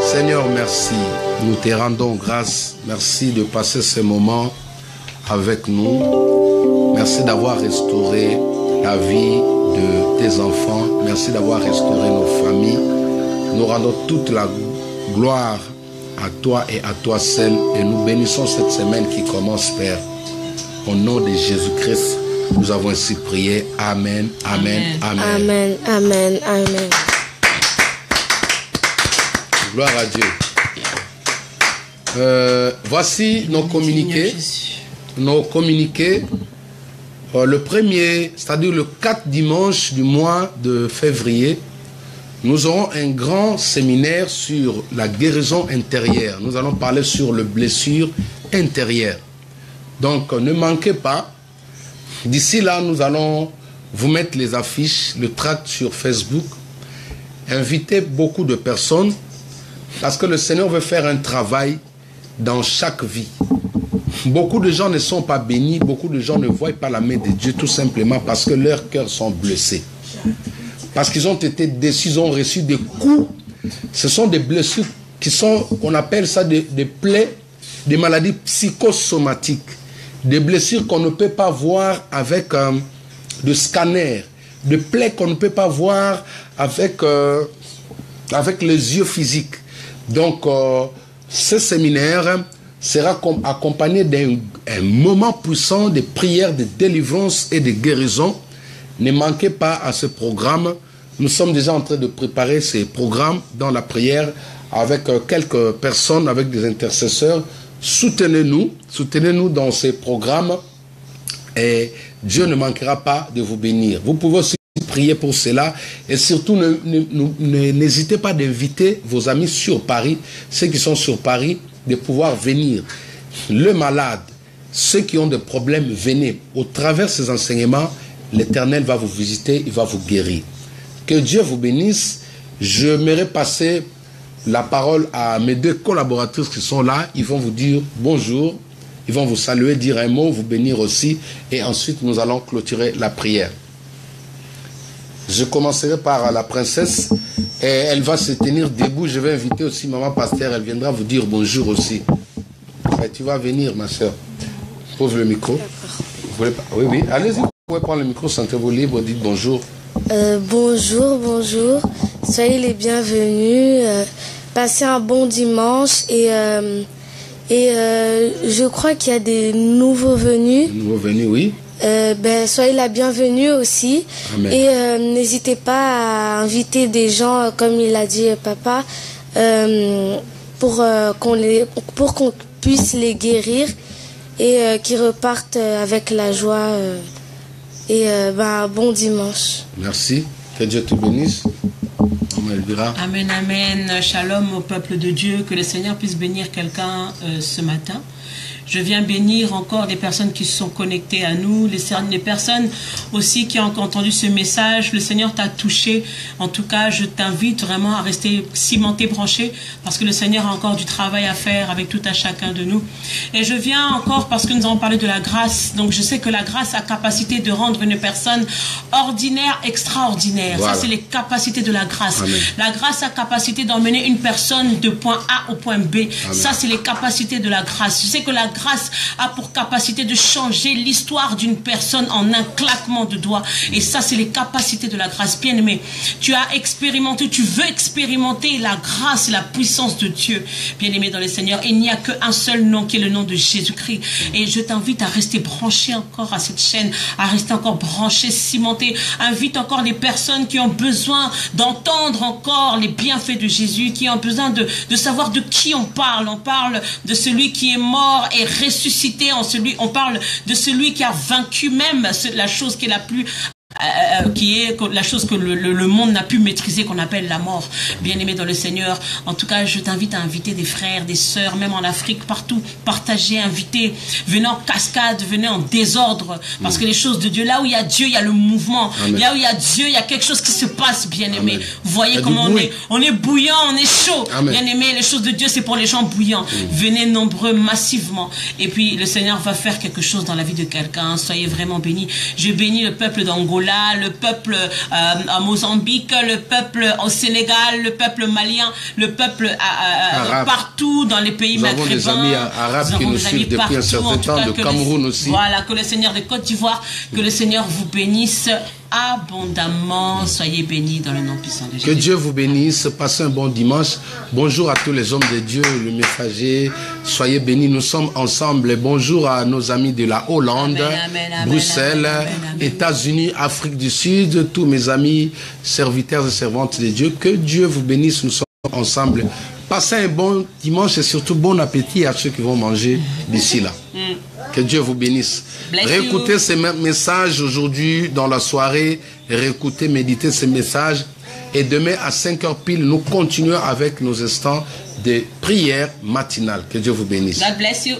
Seigneur, merci. Nous te rendons grâce. Merci de passer ce moment avec nous. Merci d'avoir restauré la vie de tes enfants. Merci d'avoir restauré nos familles. Nous rendons toute la gloire à toi et à toi seul. Et nous bénissons cette semaine qui commence, Père. Au nom de Jésus-Christ, nous avons ainsi prié. Amen, amen, amen. Amen, amen, amen. Gloire à Dieu. Voici nos communiqués. Nos communiqués. Le premier, c'est-à-dire le 4 dimanche du mois de février, nous aurons un grand séminaire sur la guérison intérieure. Nous allons parler sur les blessures intérieures. Donc, ne manquez pas. D'ici là, nous allons vous mettre les affiches, le tract sur Facebook. Invitez beaucoup de personnes parce que le Seigneur veut faire un travail dans chaque vie. Beaucoup de gens ne sont pas bénis, beaucoup de gens ne voient pas la main de Dieu tout simplement parce que leurs cœurs sont blessés. Parce qu'ils ont été déçus, ils ont reçu des coups. Ce sont des blessures qui sont, on appelle ça des plaies, des maladies psychosomatiques. Des blessures qu'on ne peut pas voir avec de scanner. Des plaies qu'on ne peut pas voir avec les yeux physiques. Donc, ce séminaire sera accompagné d'un moment puissant de prières, de délivrance et de guérison. Ne manquez pas à ce programme. Nous sommes déjà en train de préparer ces programmes dans la prière avec quelques personnes, avec des intercesseurs. Soutenez-nous dans ces programmes et Dieu ne manquera pas de vous bénir. Vous pouvez aussi prier pour cela et surtout n'hésitez pas d'inviter vos amis sur Paris, ceux qui sont sur Paris, de pouvoir venir. Le malade, ceux qui ont des problèmes, venez. Au travers de ces enseignements, l'Éternel va vous visiter, il va vous guérir. Que Dieu vous bénisse. Je m'aimerais passer la parole à mes deux collaboratrices qui sont là. Ils vont vous dire bonjour, ils vont vous saluer, dire un mot, vous bénir aussi. Et ensuite, nous allons clôturer la prière. Je commencerai par la princesse et elle va se tenir debout. Je vais inviter aussi maman pasteur, elle viendra vous dire bonjour aussi. Et tu vas venir, ma soeur. Pose le micro. Oui, oui, allez-y, vous pouvez prendre le micro, sentez-vous libre, dites bonjour. Bonjour. Soyez les bienvenus. Passez un bon dimanche et je crois qu'il y a des nouveaux venus. Nouveaux venus, oui. Soyez la bienvenue aussi. Amen. Et n'hésitez pas à inviter des gens, comme il a dit papa, pour qu'on puisse les guérir et qu'ils repartent avec la joie. Bon dimanche. Merci. Que Dieu te bénisse. Amen, amen. Shalom au peuple de Dieu. Que le Seigneur puisse bénir quelqu'un ce matin. Je viens bénir encore les personnes qui se sont connectées à nous, les personnes aussi qui ont entendu ce message. Le Seigneur t'a touché. En tout cas, je t'invite vraiment à rester cimenté, branché, parce que le Seigneur a encore du travail à faire avec tout à chacun de nous. Et je viens encore parce que nous avons parlé de la grâce. Donc je sais que la grâce a capacité de rendre une personne ordinaire, extraordinaire. Voilà. Ça, c'est les capacités de la grâce. Amen. La grâce a capacité d'emmener une personne de point A au point B. Amen. Ça, c'est les capacités de la grâce. Je sais que la grâce a pour capacité de changer l'histoire d'une personne en un claquement de doigts. Et ça, c'est les capacités de la grâce. Bien-aimé, tu as expérimenté, tu veux expérimenter la grâce et la puissance de Dieu. Bien-aimé dans le Seigneur, il n'y a qu'un seul nom qui est le nom de Jésus-Christ. Et je t'invite à rester branché encore à cette chaîne, à rester encore branché, cimenté. Invite encore les personnes qui ont besoin d'entendre encore les bienfaits de Jésus, qui ont besoin de savoir de qui on parle. On parle de celui qui est mort et ressuscité. On parle de celui qui a vaincu même la chose qui est la plus... qui est la chose que le monde n'a pu maîtriser, qu'on appelle la mort. Bien-aimé dans le Seigneur, en tout cas, je t'invite à inviter des frères, des sœurs, même en Afrique, partout, partagez, invitez, venez en cascade, venez en désordre, parce que les choses de Dieu, là où il y a Dieu, il y a le mouvement. Amen. Là où il y a Dieu, il y a quelque chose qui se passe, bien-aimé. Vous voyez comment on est bouillant, on est chaud. Bien-aimé, les choses de Dieu, c'est pour les gens bouillants. Venez nombreux, massivement. Et puis, le Seigneur va faire quelque chose dans la vie de quelqu'un. Soyez vraiment bénis. Je bénis le peuple d'Angola, le peuple à Mozambique, le peuple au Sénégal, le peuple malien, le peuple partout dans les pays maghrébins. Nous avons des amis arabes qui nous suivent depuis un certain temps, de Cameroun aussi. Voilà, que le Seigneur de Côte d'Ivoire, que le Seigneur vous bénisse abondamment. Soyez bénis dans le nom puissant de Jésus. Que Dieu vous bénisse. Passez un bon dimanche. Bonjour à tous les hommes de Dieu, le messager. Soyez bénis. Nous sommes ensemble. Bonjour à nos amis de la Hollande, Bruxelles, États-Unis, Afrique du Sud, tous mes amis, serviteurs et servantes de Dieu. Que Dieu vous bénisse. Nous sommes ensemble. Passez un bon dimanche et surtout bon appétit à ceux qui vont manger d'ici là. Que Dieu vous bénisse. Réécoutez ces messages aujourd'hui dans la soirée. Réécoutez, méditez ces messages. Et demain à 5h pile, nous continuons avec nos instants de prière matinale. Que Dieu vous bénisse. God bless you.